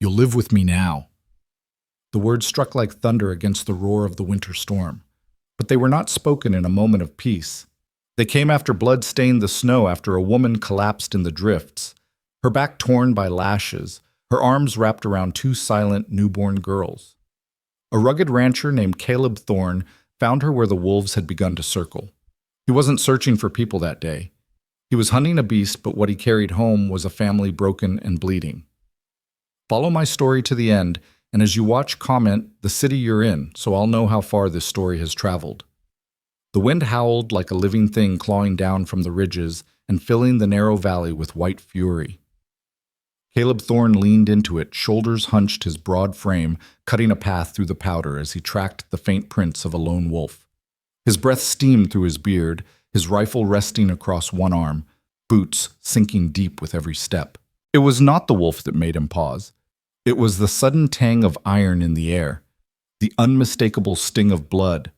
You'll live with me now." The words struck like thunder against the roar of the winter storm. But they were not spoken in a moment of peace. They came after blood stained the snow, after a woman collapsed in the drifts, her back torn by lashes, her arms wrapped around two silent newborn girls. A rugged rancher named Caleb Thorne found her where the wolves had begun to circle. He wasn't searching for people that day. He was hunting a beast, but what he carried home was a family broken and bleeding. Follow my story to the end, and as you watch, comment the city you're in, so I'll know how far this story has traveled. The wind howled like a living thing, clawing down from the ridges and filling the narrow valley with white fury. Caleb Thorne leaned into it, shoulders hunched, his broad frame cutting a path through the powder as he tracked the faint prints of a lone wolf. His breath steamed through his beard, his rifle resting across one arm, boots sinking deep with every step. It was not the wolf that made him pause. It was the sudden tang of iron in the air, the unmistakable sting of blood.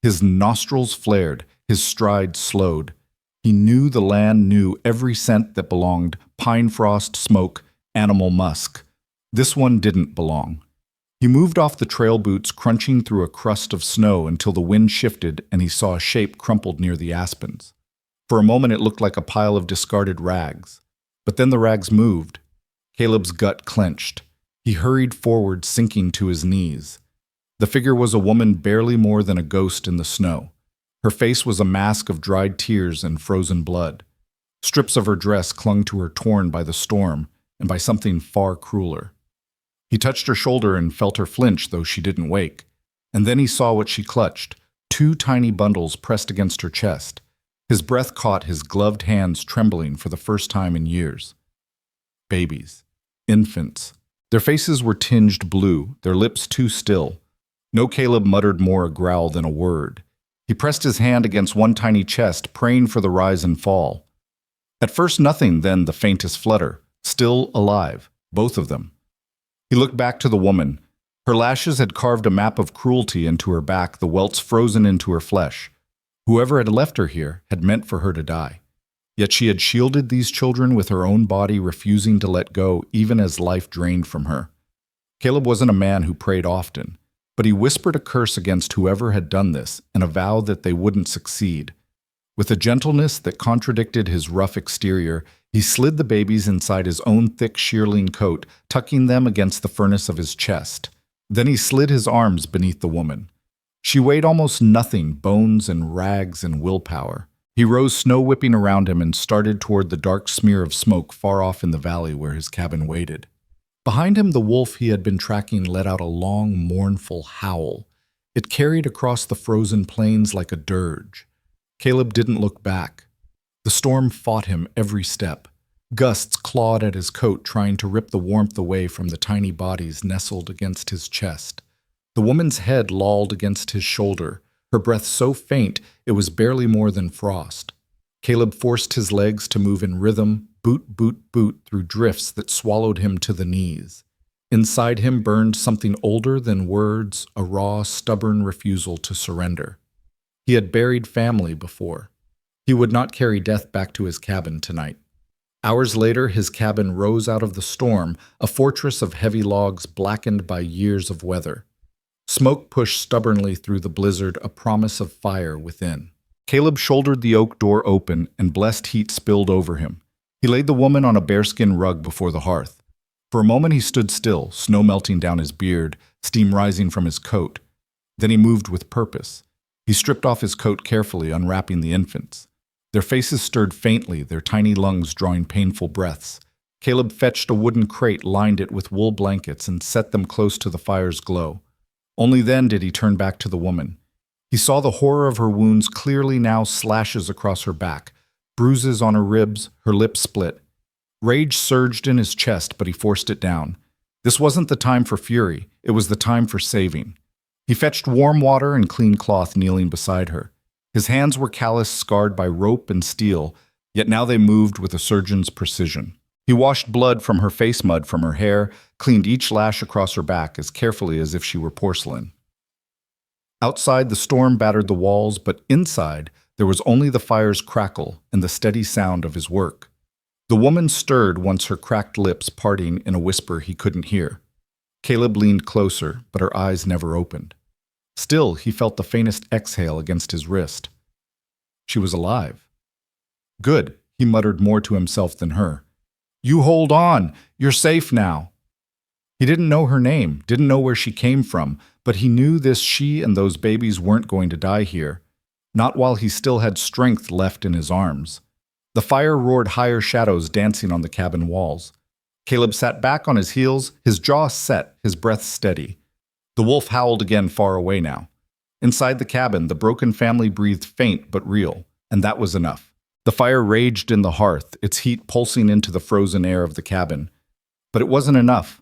His nostrils flared, his stride slowed. He knew the land, knew every scent that belonged: pine frost, smoke, animal musk. This one didn't belong. He moved off the trail boots, crunching through a crust of snow until the wind shifted and he saw a shape crumpled near the aspens. For a moment it looked like a pile of discarded rags. But then the rags moved. Caleb's gut clenched. He hurried forward, sinking to his knees. The figure was a woman barely more than a ghost in the snow. Her face was a mask of dried tears and frozen blood. Strips of her dress clung to her, torn by the storm and by something far crueler. He touched her shoulder and felt her flinch, though she didn't wake. And then he saw what she clutched, two tiny bundles pressed against her chest. His breath caught, his gloved hands trembling for the first time in years. Babies. Infants. Their faces were tinged blue, their lips too still. No Caleb muttered more a growl than a word. He pressed his hand against one tiny chest, praying for the rise and fall. At first nothing, then the faintest flutter. Still alive, both of them. He looked back to the woman. Her lashes had carved a map of cruelty into her back, the welts frozen into her flesh. Whoever had left her here had meant for her to die. Yet she had shielded these children with her own body, refusing to let go even as life drained from her. Caleb wasn't a man who prayed often, but he whispered a curse against whoever had done this and a vow that they wouldn't succeed. With a gentleness that contradicted his rough exterior, he slid the babies inside his own thick shearling coat, tucking them against the furnace of his chest. Then he slid his arms beneath the woman. She weighed almost nothing, bones and rags and willpower. He rose, snow whipping around him, and started toward the dark smear of smoke far off in the valley where his cabin waited. Behind him, the wolf he had been tracking let out a long, mournful howl. It carried across the frozen plains like a dirge. Caleb didn't look back. The storm fought him every step. Gusts clawed at his coat, trying to rip the warmth away from the tiny bodies nestled against his chest. The woman's head lolled against his shoulder, her breath so faint it was barely more than frost. Caleb forced his legs to move in rhythm, boot, boot, boot, through drifts that swallowed him to the knees. Inside him burned something older than words, a raw, stubborn refusal to surrender. He had buried family before. He would not carry death back to his cabin tonight. Hours later, his cabin rose out of the storm, a fortress of heavy logs blackened by years of weather. Smoke pushed stubbornly through the blizzard, a promise of fire within. Caleb shouldered the oak door open, and blessed heat spilled over him. He laid the woman on a bearskin rug before the hearth. For a moment he stood still, snow melting down his beard, steam rising from his coat. Then he moved with purpose. He stripped off his coat carefully, unwrapping the infants. Their faces stirred faintly, their tiny lungs drawing painful breaths. Caleb fetched a wooden crate, lined it with wool blankets, and set them close to the fire's glow. Only then did he turn back to the woman. He saw the horror of her wounds clearly now: slashes across her back, bruises on her ribs, her lips split. Rage surged in his chest, but he forced it down. This wasn't the time for fury, it was the time for saving. He fetched warm water and clean cloth, kneeling beside her. His hands were calloused, scarred by rope and steel, yet now they moved with a surgeon's precision. He washed blood from her face, mud from her hair, cleaned each lash across her back as carefully as if she were porcelain. Outside, the storm battered the walls, but inside, there was only the fire's crackle and the steady sound of his work. The woman stirred once, her cracked lips parting in a whisper he couldn't hear. Caleb leaned closer, but her eyes never opened. Still, he felt the faintest exhale against his wrist. She was alive. Good, he muttered more to himself than her. You hold on, you're safe now. He didn't know her name, didn't know where she came from, but he knew this she and those babies weren't going to die here. Not while he still had strength left in his arms. The fire roared higher shadows dancing on the cabin walls. Caleb sat back on his heels, his jaw set, his breath steady. The wolf howled again far away now. Inside the cabin, the broken family breathed faint but real, and that was enough. The fire raged in the hearth, its heat pulsing into the frozen air of the cabin. But it wasn't enough.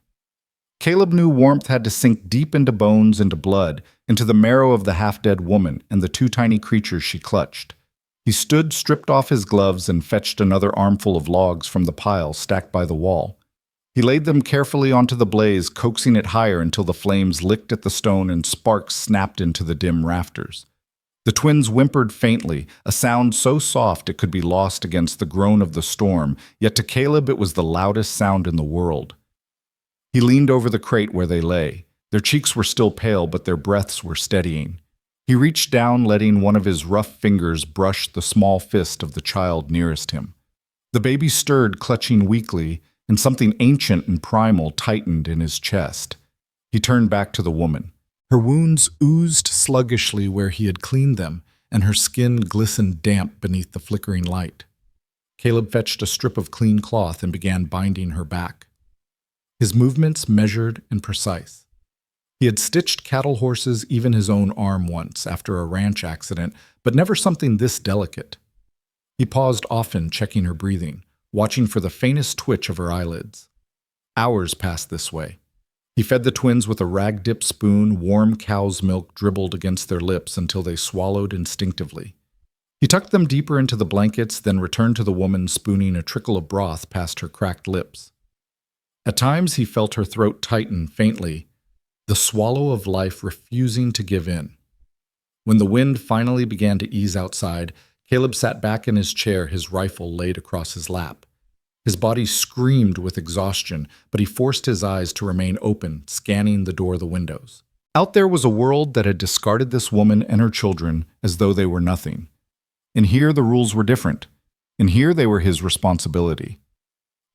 Caleb knew warmth had to sink deep into bones, into blood, into the marrow of the half-dead woman and the two tiny creatures she clutched. He stood, stripped off his gloves, and fetched another armful of logs from the pile stacked by the wall. He laid them carefully onto the blaze, coaxing it higher until the flames licked at the stone and sparks snapped into the dim rafters. The twins whimpered faintly, a sound so soft it could be lost against the groan of the storm, yet to Caleb it was the loudest sound in the world. He leaned over the crate where they lay. Their cheeks were still pale, but their breaths were steadying. He reached down, letting one of his rough fingers brush the small fist of the child nearest him. The baby stirred, clutching weakly, and something ancient and primal tightened in his chest. He turned back to the woman. Her wounds oozed sluggishly where he had cleaned them, and her skin glistened damp beneath the flickering light. Caleb fetched a strip of clean cloth and began binding her back. His movements measured and precise. He had stitched cattle horses, even his own arm once, after a ranch accident, but never something this delicate. He paused often, checking her breathing, watching for the faintest twitch of her eyelids. Hours passed this way. He fed the twins with a rag-dipped spoon, warm cow's milk dribbled against their lips until they swallowed instinctively. He tucked them deeper into the blankets, then returned to the woman spooning a trickle of broth past her cracked lips. At times he felt her throat tighten faintly, the swallow of life refusing to give in. When the wind finally began to ease outside, Caleb sat back in his chair, his rifle laid across his lap. His body screamed with exhaustion, but he forced his eyes to remain open, scanning the door of the windows. Out there was a world that had discarded this woman and her children as though they were nothing. In here the rules were different. In here they were his responsibility.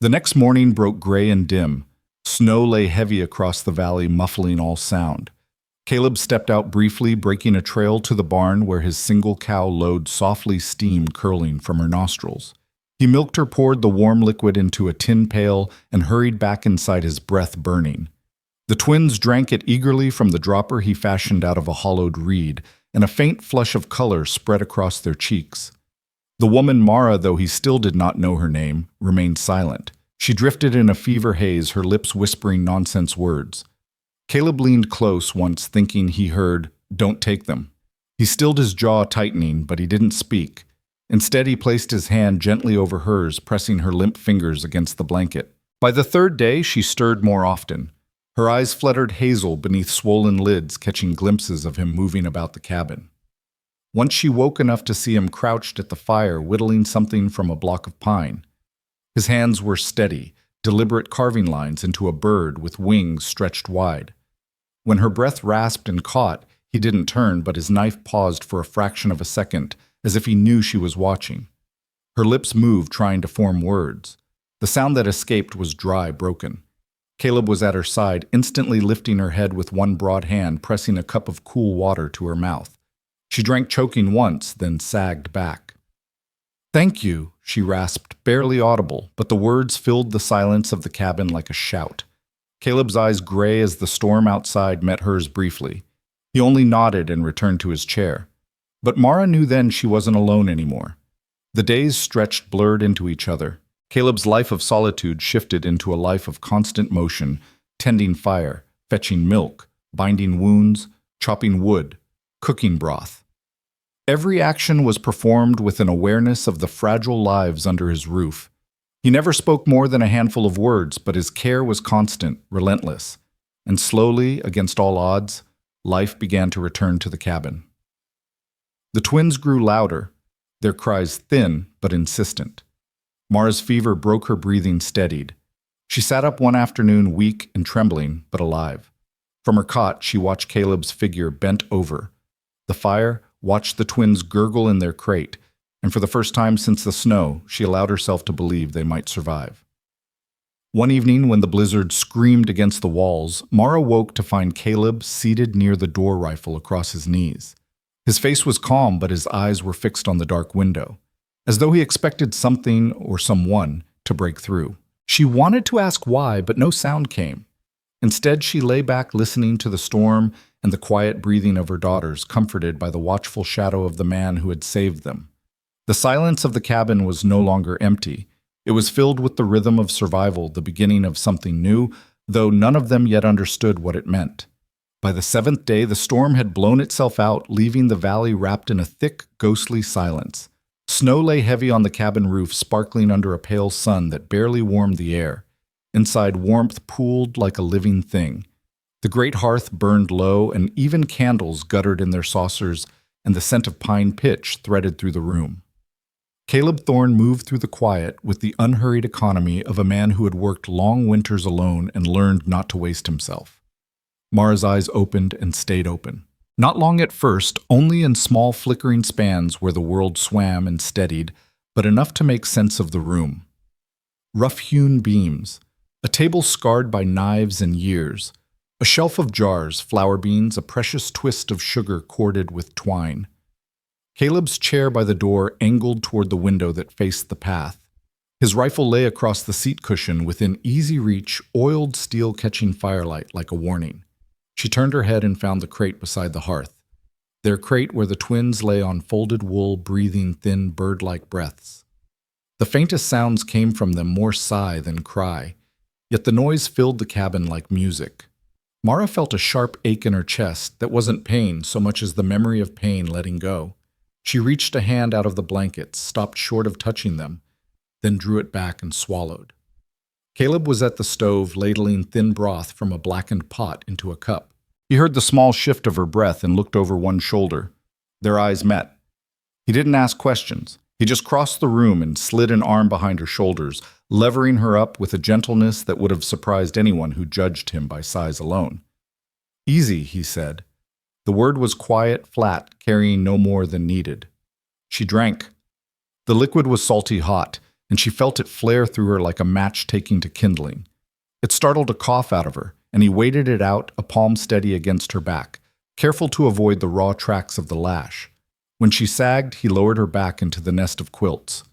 The next morning broke gray and dim. Snow lay heavy across the valley, muffling all sound. Caleb stepped out briefly, breaking a trail to the barn where his single cow lowed, softly steam curling from her nostrils. He milked her, poured the warm liquid into a tin pail, and hurried back inside, his breath burning. The twins drank it eagerly from the dropper he fashioned out of a hollowed reed, and a faint flush of color spread across their cheeks. The woman Mara, though he still did not know her name, remained silent. She drifted in a fever haze, her lips whispering nonsense words. Caleb leaned close once, thinking he heard, "Don't take them." He stilled his jaw tightening, but he didn't speak. Instead, he placed his hand gently over hers, pressing her limp fingers against the blanket. By the third day, she stirred more often. Her eyes fluttered hazel beneath swollen lids, catching glimpses of him moving about the cabin. Once she woke enough to see him crouched at the fire, whittling something from a block of pine. His hands were steady, deliberate carving lines into a bird with wings stretched wide. When her breath rasped and caught, he didn't turn, but his knife paused for a fraction of a second, as if he knew she was watching. Her lips moved, trying to form words. The sound that escaped was dry, broken. Caleb was at her side, instantly lifting her head with one broad hand, pressing a cup of cool water to her mouth. She drank, choking once, then sagged back. "Thank you," she rasped, barely audible, but the words filled the silence of the cabin like a shout. Caleb's eyes gray as the storm outside met hers briefly. He only nodded and returned to his chair. But Mara knew then she wasn't alone anymore. The days stretched blurred into each other. Caleb's life of solitude shifted into a life of constant motion, tending fire, fetching milk, binding wounds, chopping wood, cooking broth. Every action was performed with an awareness of the fragile lives under his roof. He never spoke more than a handful of words, but his care was constant, relentless. And slowly, against all odds, life began to return to the cabin. The twins grew louder, their cries thin but insistent. Mara's fever broke her breathing steadied. She sat up one afternoon, weak and trembling, but alive. From her cot, she watched Caleb's figure bent over the fire, watched the twins gurgle in their crate, and for the first time since the snow, she allowed herself to believe they might survive. One evening, when the blizzard screamed against the walls, Mara woke to find Caleb seated near the door rifle across his knees. His face was calm, but his eyes were fixed on the dark window, as though he expected something or someone to break through. She wanted to ask why, but no sound came. Instead, she lay back listening to the storm and the quiet breathing of her daughters, comforted by the watchful shadow of the man who had saved them. The silence of the cabin was no longer empty. It was filled with the rhythm of survival, the beginning of something new, though none of them yet understood what it meant. By the seventh day, the storm had blown itself out, leaving the valley wrapped in a thick, ghostly silence. Snow lay heavy on the cabin roof, sparkling under a pale sun that barely warmed the air. Inside, warmth pooled like a living thing. The great hearth burned low, and even candles guttered in their saucers, and the scent of pine pitch threaded through the room. Caleb Thorne moved through the quiet with the unhurried economy of a man who had worked long winters alone and learned not to waste himself. Mara's eyes opened and stayed open. Not long at first, only in small flickering spans where the world swam and steadied, but enough to make sense of the room. Rough-hewn beams, a table scarred by knives and years, a shelf of jars, flour beans, a precious twist of sugar corded with twine. Caleb's chair by the door angled toward the window that faced the path. His rifle lay across the seat cushion within easy reach, oiled steel catching firelight like a warning. She turned her head and found the crate beside the hearth. Their crate where the twins lay on folded wool, breathing thin bird-like breaths. The faintest sounds came from them, more sigh than cry, yet the noise filled the cabin like music. Mara felt a sharp ache in her chest that wasn't pain so much as the memory of pain letting go. She reached a hand out of the blankets, stopped short of touching them, then drew it back and swallowed. Caleb was at the stove, ladling thin broth from a blackened pot into a cup. He heard the small shift of her breath and looked over one shoulder. Their eyes met. He didn't ask questions. He just crossed the room and slid an arm behind her shoulders, levering her up with a gentleness that would have surprised anyone who judged him by size alone. "Easy," he said. The word was quiet, flat, carrying no more than needed. She drank. The liquid was salty hot, and she felt it flare through her like a match taking to kindling. It startled a cough out of her, and he waited it out, a palm steady against her back, careful to avoid the raw tracks of the lash. When she sagged, he lowered her back into the nest of quilts.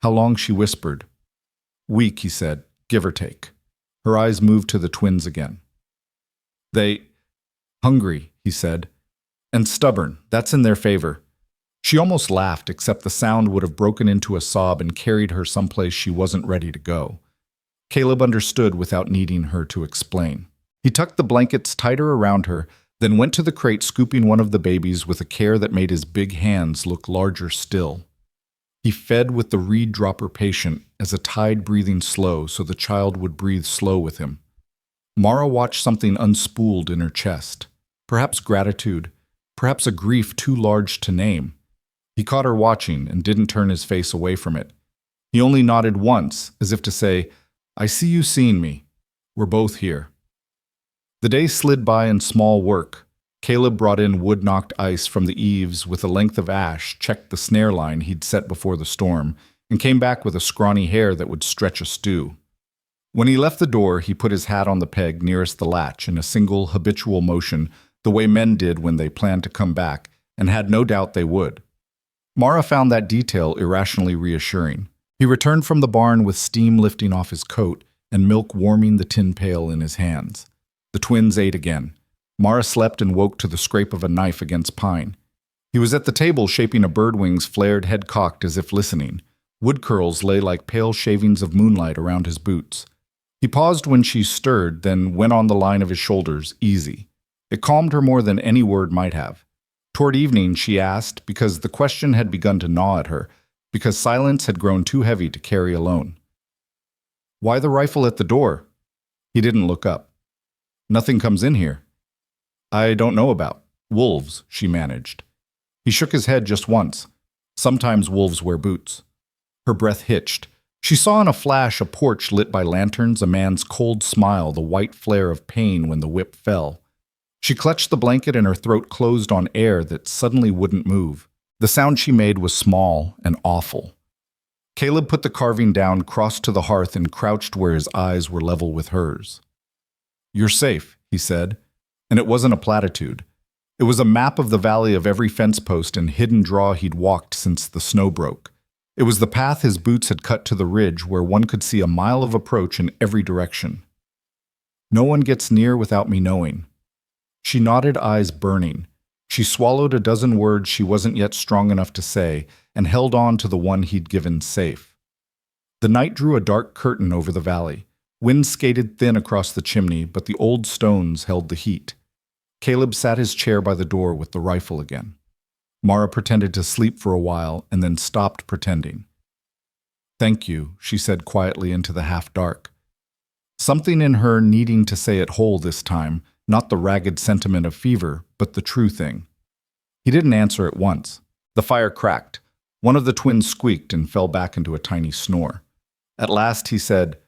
"How long?" she whispered. "Week," he said, "give or take." Her eyes moved to the twins again. Hungry," he said, "and stubborn. That's in their favor." She almost laughed, except the sound would have broken into a sob and carried her someplace she wasn't ready to go. Caleb understood without needing her to explain. He tucked the blankets tighter around her, then went to the crate, scooping one of the babies with a care that made his big hands look larger still. He fed with the reed dropper patient as a tide breathing slow so the child would breathe slow with him. Mara watched something unspooled in her chest. Perhaps gratitude, perhaps a grief too large to name. He caught her watching and didn't turn his face away from it. He only nodded once, as if to say, "I see you seeing me. We're both here." The day slid by in small work. Caleb brought in wood-knocked ice from the eaves with a length of ash, checked the snare line he'd set before the storm, and came back with a scrawny hair that would stretch a stew. When he left the door, he put his hat on the peg nearest the latch in a single habitual motion, the way men did when they planned to come back, and had no doubt they would. Mara found that detail irrationally reassuring. He returned from the barn with steam lifting off his coat and milk warming the tin pail in his hands. The twins ate again. Mara slept and woke to the scrape of a knife against pine. He was at the table shaping a birdwing's flared head cocked as if listening. Wood curls lay like pale shavings of moonlight around his boots. He paused when she stirred, then went on the line of his shoulders, easy. It calmed her more than any word might have. Toward evening, she asked, because the question had begun to gnaw at her, because silence had grown too heavy to carry alone. "Why the rifle at the door?" He didn't look up. "Nothing comes in here." "I don't know about. Wolves," she managed. He shook his head just once. "Sometimes wolves wear boots." Her breath hitched. She saw in a flash a porch lit by lanterns, a man's cold smile, the white flare of pain when the whip fell. She clutched the blanket and her throat closed on air that suddenly wouldn't move. The sound she made was small and awful. Caleb put the carving down, crossed to the hearth, and crouched where his eyes were level with hers. "You're safe," he said, and it wasn't a platitude. It was a map of the valley, of every fence post and hidden draw he'd walked since the snow broke. It was the path his boots had cut to the ridge where one could see a mile of approach in every direction. "No one gets near without me knowing." She nodded, eyes burning. She swallowed a dozen words she wasn't yet strong enough to say and held on to the one he'd given safe. The night drew a dark curtain over the valley. Wind skated thin across the chimney, but the old stones held the heat. Caleb sat his chair by the door with the rifle again. Mara pretended to sleep for a while and then stopped pretending. "Thank you," she said quietly into the half-dark. Something in her needing to say it whole this time, not the ragged sentiment of fever, but the true thing. He didn't answer at once. The fire cracked. One of the twins squeaked and fell back into a tiny snore. At last he said,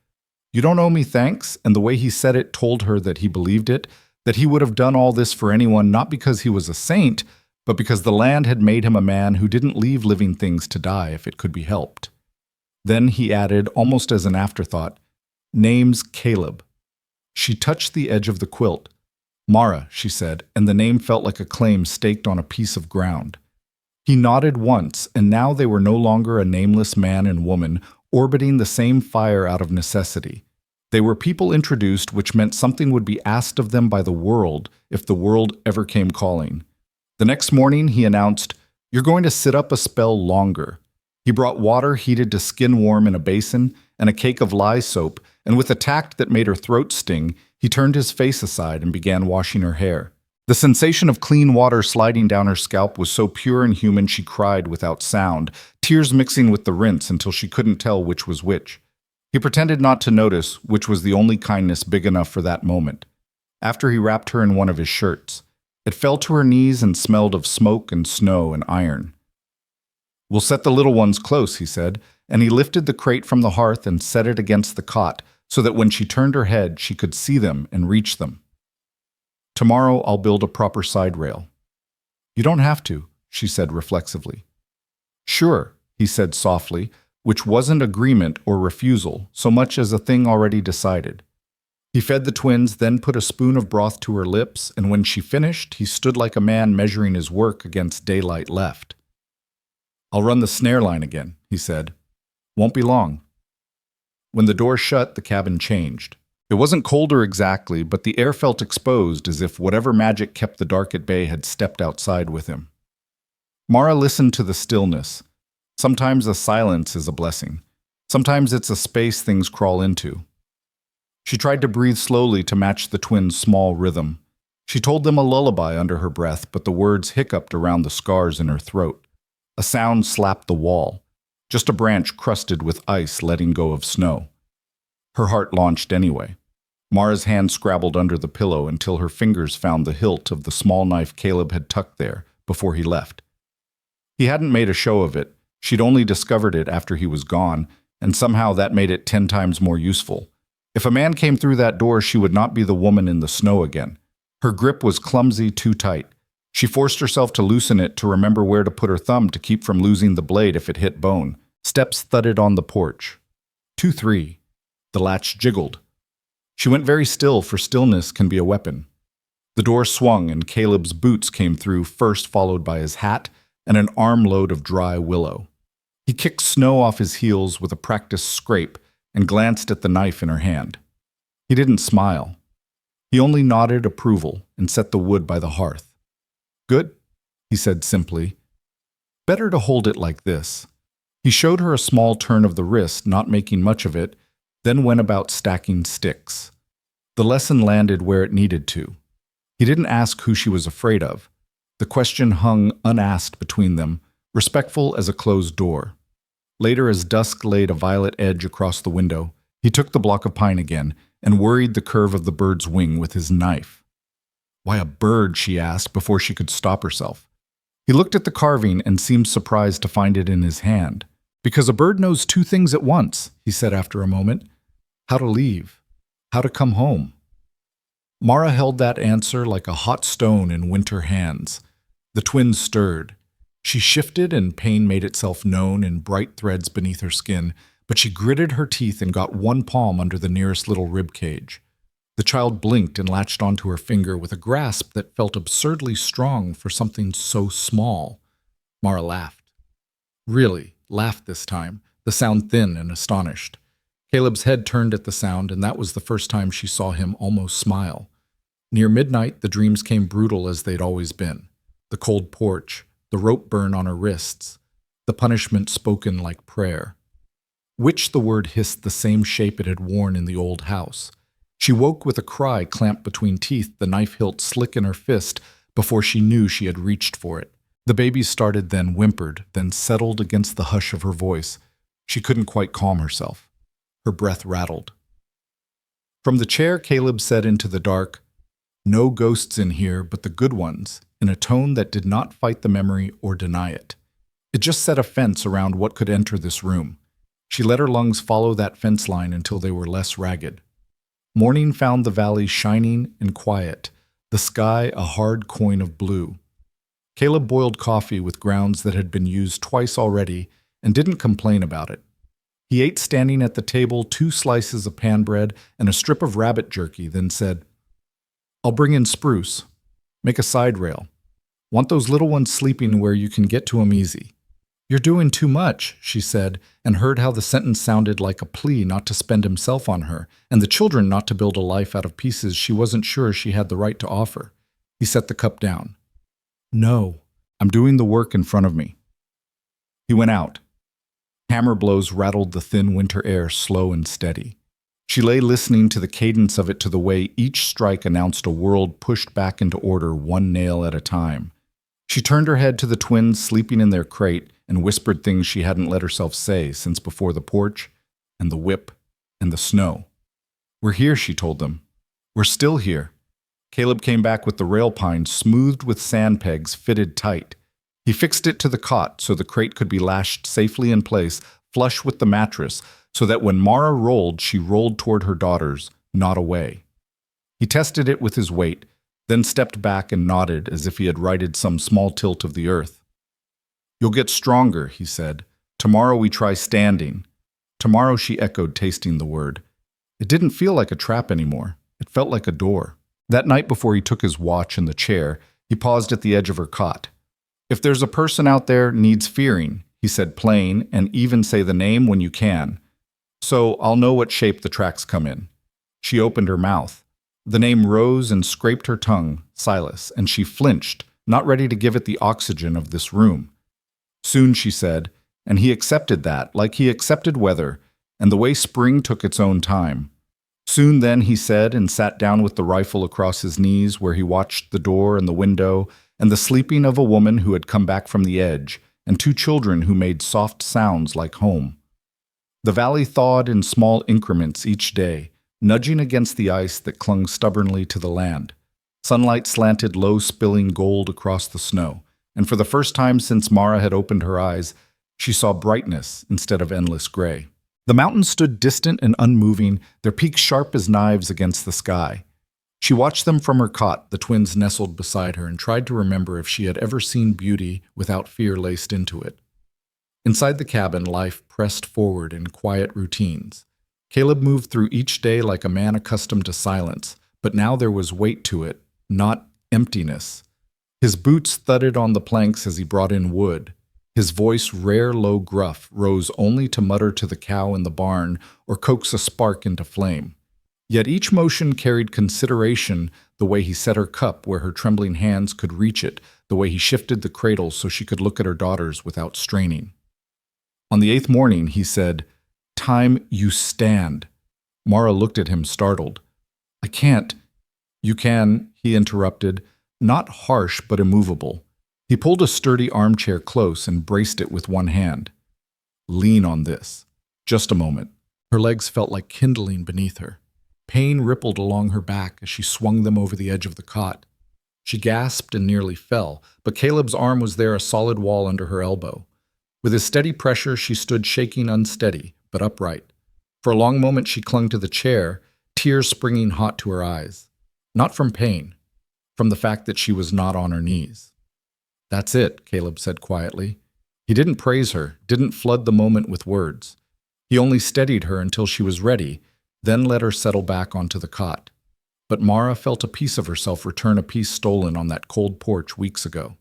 "You don't owe me thanks," and the way he said it told her that he believed it, that he would have done all this for anyone not because he was a saint, but because the land had made him a man who didn't leave living things to die if it could be helped. Then he added, almost as an afterthought, "Name's Caleb." She touched the edge of the quilt. "Mara," she said, and the name felt like a claim staked on a piece of ground. He nodded once, and now they were no longer a nameless man and woman orbiting the same fire out of necessity. They were people introduced, which meant something would be asked of them by the world if the world ever came calling. The next morning, he announced, "You're going to sit up a spell longer." He brought water heated to skin warm in a basin and a cake of lye soap, and with a tact that made her throat sting, he turned his face aside and began washing her hair. The sensation of clean water sliding down her scalp was so pure and human she cried without sound, tears mixing with the rinse until she couldn't tell which was which. He pretended not to notice, which was the only kindness big enough for that moment. After he wrapped her in one of his shirts, it fell to her knees and smelled of smoke and snow and iron. "We'll set the little ones close," he said, and he lifted the crate from the hearth and set it against the cot so that when she turned her head she could see them and reach them. "Tomorrow I'll build a proper side rail." "You don't have to," she said reflexively. "Sure," he said softly, which wasn't agreement or refusal so much as a thing already decided. He fed the twins, then put a spoon of broth to her lips, and when she finished, he stood like a man measuring his work against daylight left. "I'll run the snare line again," he said. "Won't be long." When the door shut, the cabin changed. It wasn't colder exactly, but the air felt exposed, as if whatever magic kept the dark at bay had stepped outside with him. Mara listened to the stillness. Sometimes the silence is a blessing. Sometimes it's a space things crawl into. She tried to breathe slowly to match the twins' small rhythm. She told them a lullaby under her breath, but the words hiccuped around the scars in her throat. A sound slapped the wall. Just a branch crusted with ice letting go of snow. Her heart launched anyway. Mara's hand scrabbled under the pillow until her fingers found the hilt of the small knife Caleb had tucked there before he left. He hadn't made a show of it. She'd only discovered it after he was gone, and somehow that made it 10 times more useful. If a man came through that door, she would not be the woman in the snow again. Her grip was clumsy, too tight. She forced herself to loosen it to remember where to put her thumb to keep from losing the blade if it hit bone. Steps thudded on the porch. 2-3. The latch jiggled. She went very still, for stillness can be a weapon. The door swung and Caleb's boots came through, first followed by his hat and an armload of dry willow. He kicked snow off his heels with a practiced scrape and glanced at the knife in her hand. He didn't smile. He only nodded approval and set the wood by the hearth. "Good," he said simply. "Better to hold it like this." He showed her a small turn of the wrist, not making much of it, then went about stacking sticks. The lesson landed where it needed to. He didn't ask who she was afraid of. The question hung unasked between them, respectful as a closed door. Later, as dusk laid a violet edge across the window, he took the block of pine again and worried the curve of the bird's wing with his knife. "Why a bird?" she asked before she could stop herself. He looked at the carving and seemed surprised to find it in his hand. Because a bird knows two things at once, he said after a moment: how to leave, how to come home. Mara held that answer like a hot stone in winter hands. The twins stirred. She shifted and pain made itself known in bright threads beneath her skin, but she gritted her teeth and got one palm under the nearest little rib cage. The child blinked and latched onto her finger with a grasp that felt absurdly strong for something so small. Mara laughed. Really, laughed this time, the sound thin and astonished. Caleb's head turned at the sound, and that was the first time she saw him almost smile. Near midnight, the dreams came brutal as they'd always been. The cold porch, the rope burn on her wrists, the punishment spoken like prayer. Which the word hissed the same shape it had worn in the old house. She woke with a cry clamped between teeth, the knife hilt slick in her fist before she knew she had reached for it. The baby started, then whimpered, then settled against the hush of her voice. She couldn't quite calm herself. Her breath rattled. From the chair, Caleb said into the dark, "No ghosts in here but the good ones," in a tone that did not fight the memory or deny it. It just set a fence around what could enter this room. She let her lungs follow that fence line until they were less ragged. Morning found the valley shining and quiet, the sky a hard coin of blue. Caleb boiled coffee with grounds that had been used twice already and didn't complain about it. He ate standing at the table 2 slices of pan bread and a strip of rabbit jerky, then said, "I'll bring in spruce. Make a side rail. Want those little ones sleeping where you can get to 'em easy." "You're doing too much," she said, and heard how the sentence sounded like a plea not to spend himself on her, and the children not to build a life out of pieces she wasn't sure she had the right to offer. He set the cup down. "No, I'm doing the work in front of me." He went out. Hammer blows rattled the thin winter air, slow and steady. She lay listening to the cadence of it, to the way each strike announced a world pushed back into order one nail at a time. She turned her head to the twins sleeping in their crate and whispered things she hadn't let herself say since before the porch and the whip and the snow. "We're here," she told them. "We're still here." Caleb came back with the rail pine smoothed with sand pegs fitted tight. He fixed it to the cot so the crate could be lashed safely in place, flush with the mattress, so that when Mara rolled, she rolled toward her daughters, not away. He tested it with his weight, then stepped back and nodded as if he had righted some small tilt of the earth. "You'll get stronger," he said. "Tomorrow we try standing." Tomorrow, she echoed, tasting the word. It didn't feel like a trap anymore. It felt like a door. That night before he took his watch in the chair, he paused at the edge of her cot. "If there's a person out there needs fearing," he said plain, "and even say the name when you can. So I'll know what shape the tracks come in." She opened her mouth. The name rose and scraped her tongue, Silas, and she flinched, not ready to give it the oxygen of this room. "Soon," she said, and he accepted that, like he accepted weather, and the way spring took its own time. "Soon then," he said, and sat down with the rifle across his knees where he watched the door and the window and the sleeping of a woman who had come back from the edge, and 2 children who made soft sounds like home. The valley thawed in small increments each day, nudging against the ice that clung stubbornly to the land. Sunlight slanted low spilling gold across the snow, and for the first time since Mara had opened her eyes, she saw brightness instead of endless gray. The mountains stood distant and unmoving, their peaks sharp as knives against the sky. She watched them from her cot, the twins nestled beside her, and tried to remember if she had ever seen beauty without fear laced into it. Inside the cabin, life pressed forward in quiet routines. Caleb moved through each day like a man accustomed to silence, but now there was weight to it, not emptiness. His boots thudded on the planks as he brought in wood. His voice, rare, low, gruff, rose only to mutter to the cow in the barn or coax a spark into flame. Yet each motion carried consideration, the way he set her cup where her trembling hands could reach it, the way he shifted the cradle so she could look at her daughters without straining. On the 8th morning, he said, "Time you stand." Mara looked at him, startled. "I can't." "You can," he interrupted, not harsh but immovable. He pulled a sturdy armchair close and braced it with one hand. "Lean on this. Just a moment." Her legs felt like kindling beneath her. Pain rippled along her back as she swung them over the edge of the cot. She gasped and nearly fell, but Caleb's arm was there, a solid wall under her elbow. With his steady pressure, she stood shaking unsteady, but upright. For a long moment she clung to the chair, tears springing hot to her eyes. Not from pain, from the fact that she was not on her knees. "That's it," Caleb said quietly. He didn't praise her, didn't flood the moment with words. He only steadied her until she was ready, then let her settle back onto the cot. But Mara felt a piece of herself return, a piece stolen on that cold porch weeks ago.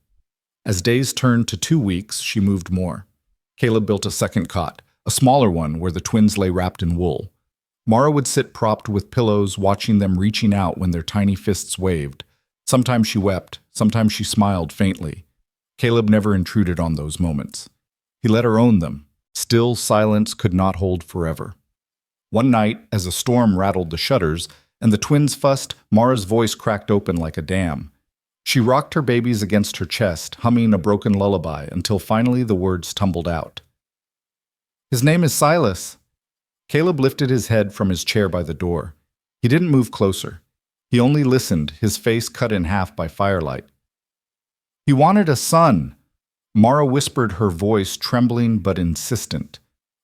As days turned to 2 weeks, she moved more. Caleb built a second cot, a smaller one where the twins lay wrapped in wool. Mara would sit propped with pillows, watching them reaching out when their tiny fists waved. Sometimes she wept, sometimes she smiled faintly. Caleb never intruded on those moments. He let her own them. Still, silence could not hold forever. One night, as a storm rattled the shutters and the twins fussed, Mara's voice cracked open like a dam. She rocked her babies against her chest, humming a broken lullaby until finally the words tumbled out. "His name is Silas." Caleb lifted his head from his chair by the door. He didn't move closer. He only listened, his face cut in half by firelight. "He wanted a son," Mara whispered, her voice trembling but insistent.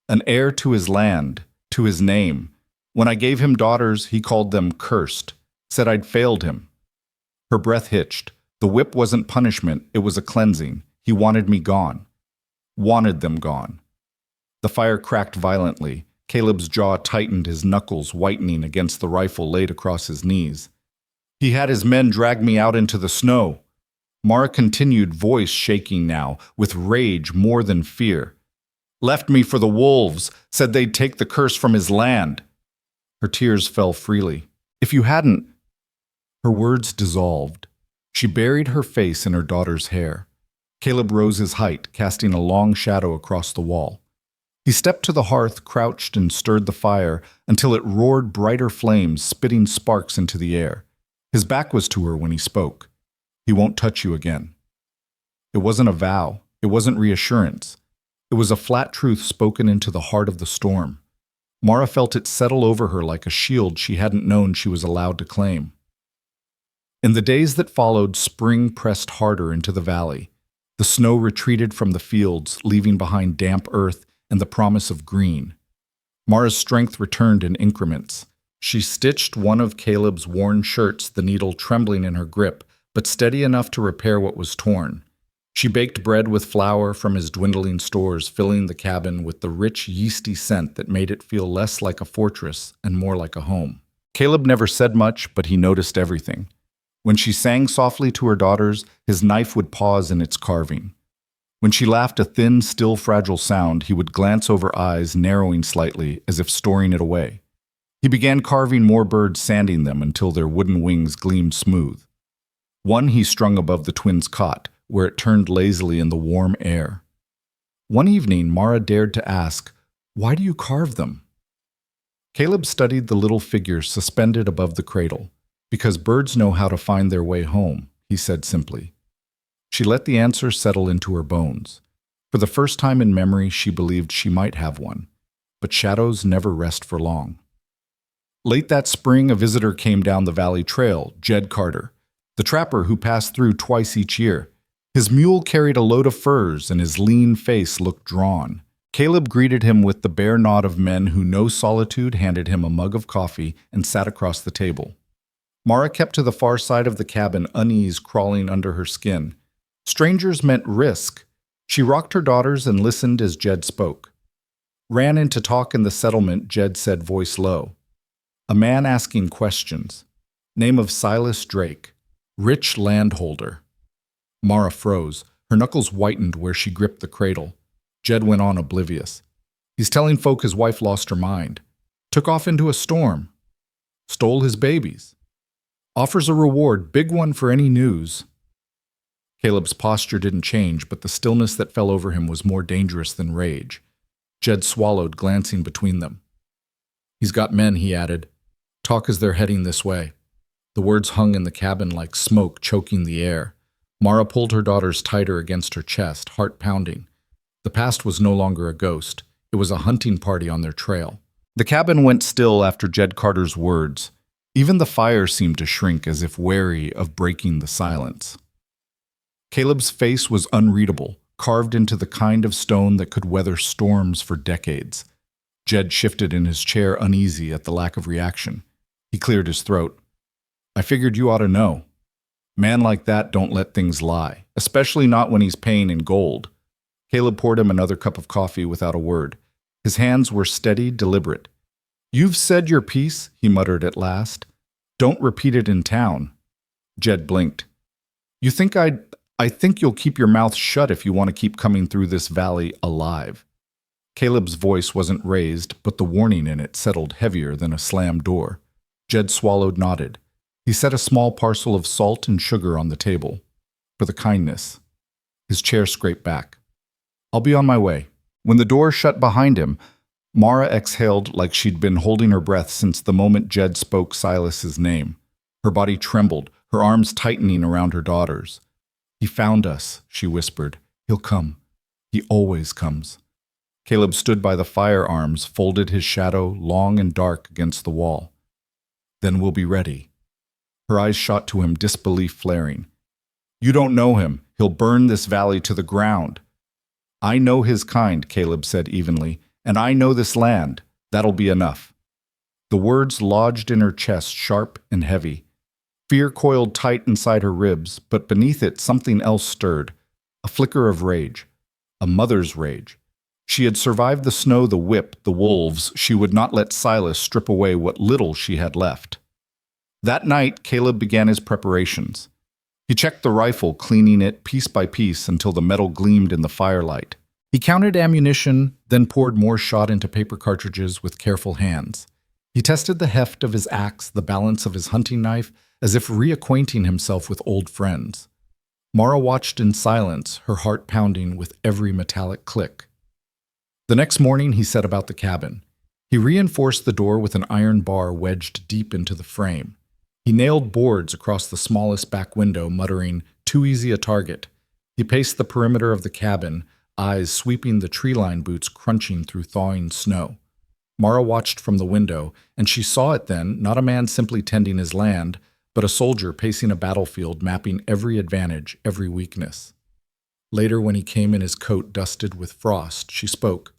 "An heir to his land, to his name. When I gave him daughters, he called them cursed, said I'd failed him." Her breath hitched. The whip wasn't punishment, it was a cleansing. He wanted me gone. Wanted them gone. The fire cracked violently. Caleb's jaw tightened, his knuckles whitening against the rifle laid across his knees. "He had his men drag me out into the snow." Mara continued, voice shaking now, with rage more than fear. "Left me for the wolves, said they'd take the curse from his land." Her tears fell freely. "If you hadn't—" Her words dissolved. She buried her face in her daughter's hair. Caleb rose his height, casting a long shadow across the wall. He stepped to the hearth, crouched and stirred the fire until it roared brighter flames, spitting sparks into the air. His back was to her when he spoke. "He won't touch you again." It wasn't a vow. It wasn't reassurance. It was a flat truth spoken into the heart of the storm. Mara felt it settle over her like a shield she hadn't known she was allowed to claim. In the days that followed, spring pressed harder into the valley. The snow retreated from the fields, leaving behind damp earth and the promise of green. Mara's strength returned in increments. She stitched one of Caleb's worn shirts, the needle trembling in her grip, but steady enough to repair what was torn. She baked bread with flour from his dwindling stores, filling the cabin with the rich, yeasty scent that made it feel less like a fortress and more like a home. Caleb never said much, but he noticed everything. When she sang softly to her daughters, his knife would pause in its carving. When she laughed a thin, still fragile sound, he would glance over eyes, narrowing slightly, as if storing it away. He began carving more birds, sanding them until their wooden wings gleamed smooth. One he strung above the twins' cot, where it turned lazily in the warm air. One evening, Mara dared to ask, "Why do you carve them?" Caleb studied the little figures suspended above the cradle. "Because birds know how to find their way home," he said simply. She let the answer settle into her bones. For the first time in memory, she believed she might have one. But shadows never rest for long. Late that spring, a visitor came down the valley trail, Jed Carter, the trapper who passed through twice each year. His mule carried a load of furs, and his lean face looked drawn. Caleb greeted him with the bare nod of men who know solitude, handed him a mug of coffee, and sat across the table. Mara kept to the far side of the cabin, unease crawling under her skin. Strangers meant risk. She rocked her daughters and listened as Jed spoke. "Ran into talk in the settlement," Jed said, voice low. "A man asking questions. Name of Silas Drake. Rich landholder." Mara froze. Her knuckles whitened where she gripped the cradle. Jed went on, oblivious. "He's telling folk his wife lost her mind. Took off into a storm. Stole his babies. Offers a reward, big one for any news." Caleb's posture didn't change, but the stillness that fell over him was more dangerous than rage. Jed swallowed, glancing between them. "He's got men," he added. "Talk as they're heading this way." The words hung in the cabin like smoke, choking the air. Mara pulled her daughters tighter against her chest, heart pounding. The past was no longer a ghost. It was a hunting party on their trail. The cabin went still after Jed Carter's words. Even the fire seemed to shrink, as if wary of breaking the silence. Caleb's face was unreadable, carved into the kind of stone that could weather storms for decades. Jed shifted in his chair, uneasy at the lack of reaction. He cleared his throat. I figured you ought to know. Man like that don't let things lie, especially not when he's paying in gold. Caleb poured him another cup of coffee without a word. His hands were steady, deliberate. You've said your piece, he muttered at last. Don't repeat it in town. Jed blinked. You think I think you'll keep your mouth shut if you want to keep coming through this valley alive. Caleb's voice wasn't raised, but the warning in it settled heavier than a slammed door. Jed swallowed, nodded. He set a small parcel of salt and sugar on the table. For the kindness. His chair scraped back. I'll be on my way. When the door shut behind him, Mara exhaled like she'd been holding her breath since the moment Jed spoke Silas's name. Her body trembled, her arms tightening around her daughters. He found us, she whispered. He'll come. He always comes. Caleb stood by the firearms, folded his shadow long and dark against the wall. Then we'll be ready. Her eyes shot to him, disbelief flaring. You don't know him. He'll burn this valley to the ground. I know his kind, Caleb said evenly, and I know this land. That'll be enough. The words lodged in her chest, sharp and heavy. Fear coiled tight inside her ribs, but beneath it something else stirred. A flicker of rage. A mother's rage. She had survived the snow, the whip, the wolves. She would not let Silas strip away what little she had left. That night, Caleb began his preparations. He checked the rifle, cleaning it piece by piece until the metal gleamed in the firelight. He counted ammunition, then poured more shot into paper cartridges with careful hands. He tested the heft of his axe, the balance of his hunting knife, as if reacquainting himself with old friends. Mara watched in silence, her heart pounding with every metallic click. The next morning, he set about the cabin. He reinforced the door with an iron bar wedged deep into the frame. He nailed boards across the smallest back window, muttering, "Too easy a target." He paced the perimeter of the cabin, eyes sweeping the tree-lined boots crunching through thawing snow. Mara watched from the window, and she saw it then, not a man simply tending his land, but a soldier pacing a battlefield, mapping every advantage, every weakness. Later, when he came in his coat dusted with frost, she spoke.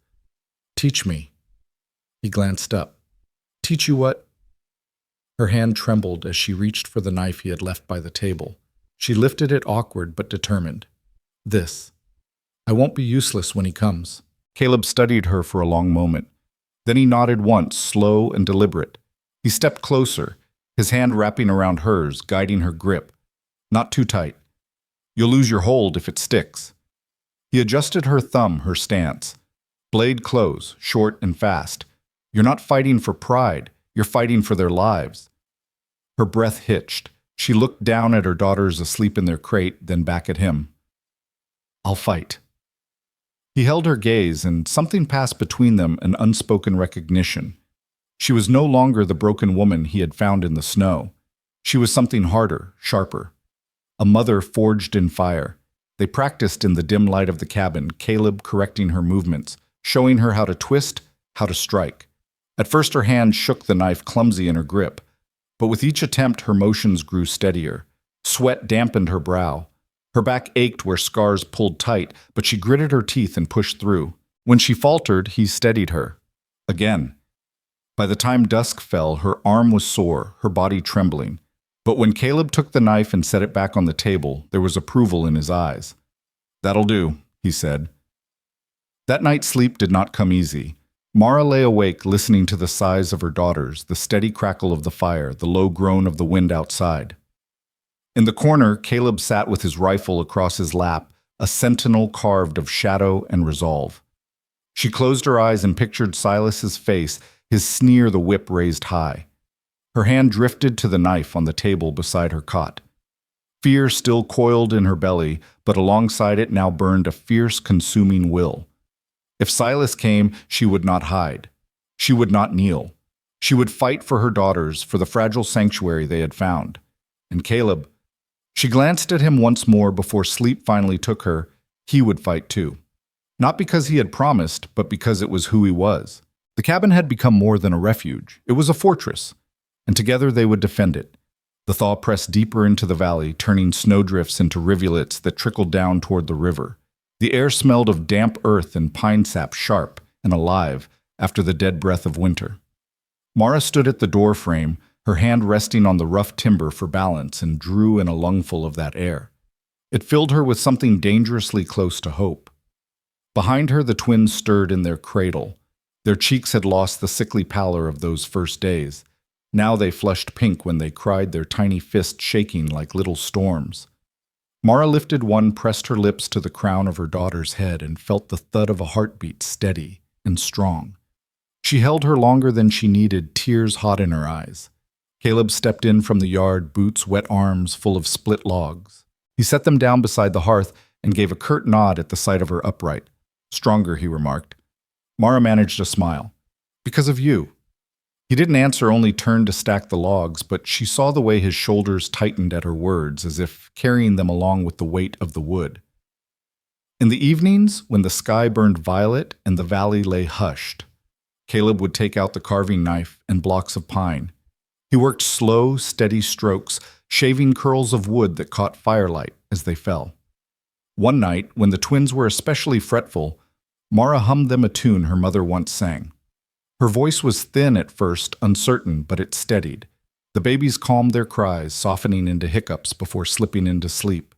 "Teach me." He glanced up. "Teach you what?" Her hand trembled as she reached for the knife he had left by the table. She lifted it, awkward but determined. "This. I won't be useless when he comes." Caleb studied her for a long moment. Then he nodded once, slow and deliberate. He stepped closer, his hand wrapping around hers, guiding her grip. "Not too tight. You'll lose your hold if it sticks." He adjusted her thumb, her stance. "Blade close, short and fast. You're not fighting for pride, you're fighting for their lives." Her breath hitched. She looked down at her daughters asleep in their crate, then back at him. "I'll fight." He held her gaze, and something passed between them, an unspoken recognition. She was no longer the broken woman he had found in the snow. She was something harder, sharper. A mother forged in fire. They practiced in the dim light of the cabin, Caleb correcting her movements, showing her how to twist, how to strike. At first her hand shook the knife, clumsy in her grip, but with each attempt her motions grew steadier. Sweat dampened her brow. Her back ached where scars pulled tight, but she gritted her teeth and pushed through. When she faltered, he steadied her. Again. By the time dusk fell, her arm was sore, her body trembling. But when Caleb took the knife and set it back on the table, there was approval in his eyes. "That'll do," he said. That night's sleep did not come easy. Mara lay awake, listening to the sighs of her daughters, the steady crackle of the fire, the low groan of the wind outside. In the corner, Caleb sat with his rifle across his lap, a sentinel carved of shadow and resolve. She closed her eyes and pictured Silas's face, his sneer, the whip raised high. Her hand drifted to the knife on the table beside her cot. Fear still coiled in her belly, but alongside it now burned a fierce, consuming will. If Silas came, she would not hide. She would not kneel. She would fight for her daughters, for the fragile sanctuary they had found. And Caleb, she glanced at him once more before sleep finally took her. He would fight too. Not because he had promised, but because it was who he was. The cabin had become more than a refuge. It was a fortress, and together they would defend it. The thaw pressed deeper into the valley, turning snowdrifts into rivulets that trickled down toward the river. The air smelled of damp earth and pine sap, sharp and alive after the dead breath of winter. Mara stood at the door frame, her hand resting on the rough timber for balance, and drew in a lungful of that air. It filled her with something dangerously close to hope. Behind her, the twins stirred in their cradle. Their cheeks had lost the sickly pallor of those first days. Now they flushed pink when they cried, their tiny fists shaking like little storms. Mara lifted one, pressed her lips to the crown of her daughter's head, and felt the thud of a heartbeat, steady and strong. She held her longer than she needed, tears hot in her eyes. Caleb stepped in from the yard, boots, wet arms full of split logs. He set them down beside the hearth and gave a curt nod at the sight of her upright. Stronger, he remarked. Mara managed a smile. Because of you. He didn't answer, only turned to stack the logs, but she saw the way his shoulders tightened at her words, as if carrying them along with the weight of the wood. In the evenings, when the sky burned violet and the valley lay hushed, Caleb would take out the carving knife and blocks of pine. He worked slow, steady strokes, shaving curls of wood that caught firelight as they fell. One night, when the twins were especially fretful, Mara hummed them a tune her mother once sang. Her voice was thin at first, uncertain, but it steadied. The babies calmed their cries, softening into hiccups before slipping into sleep.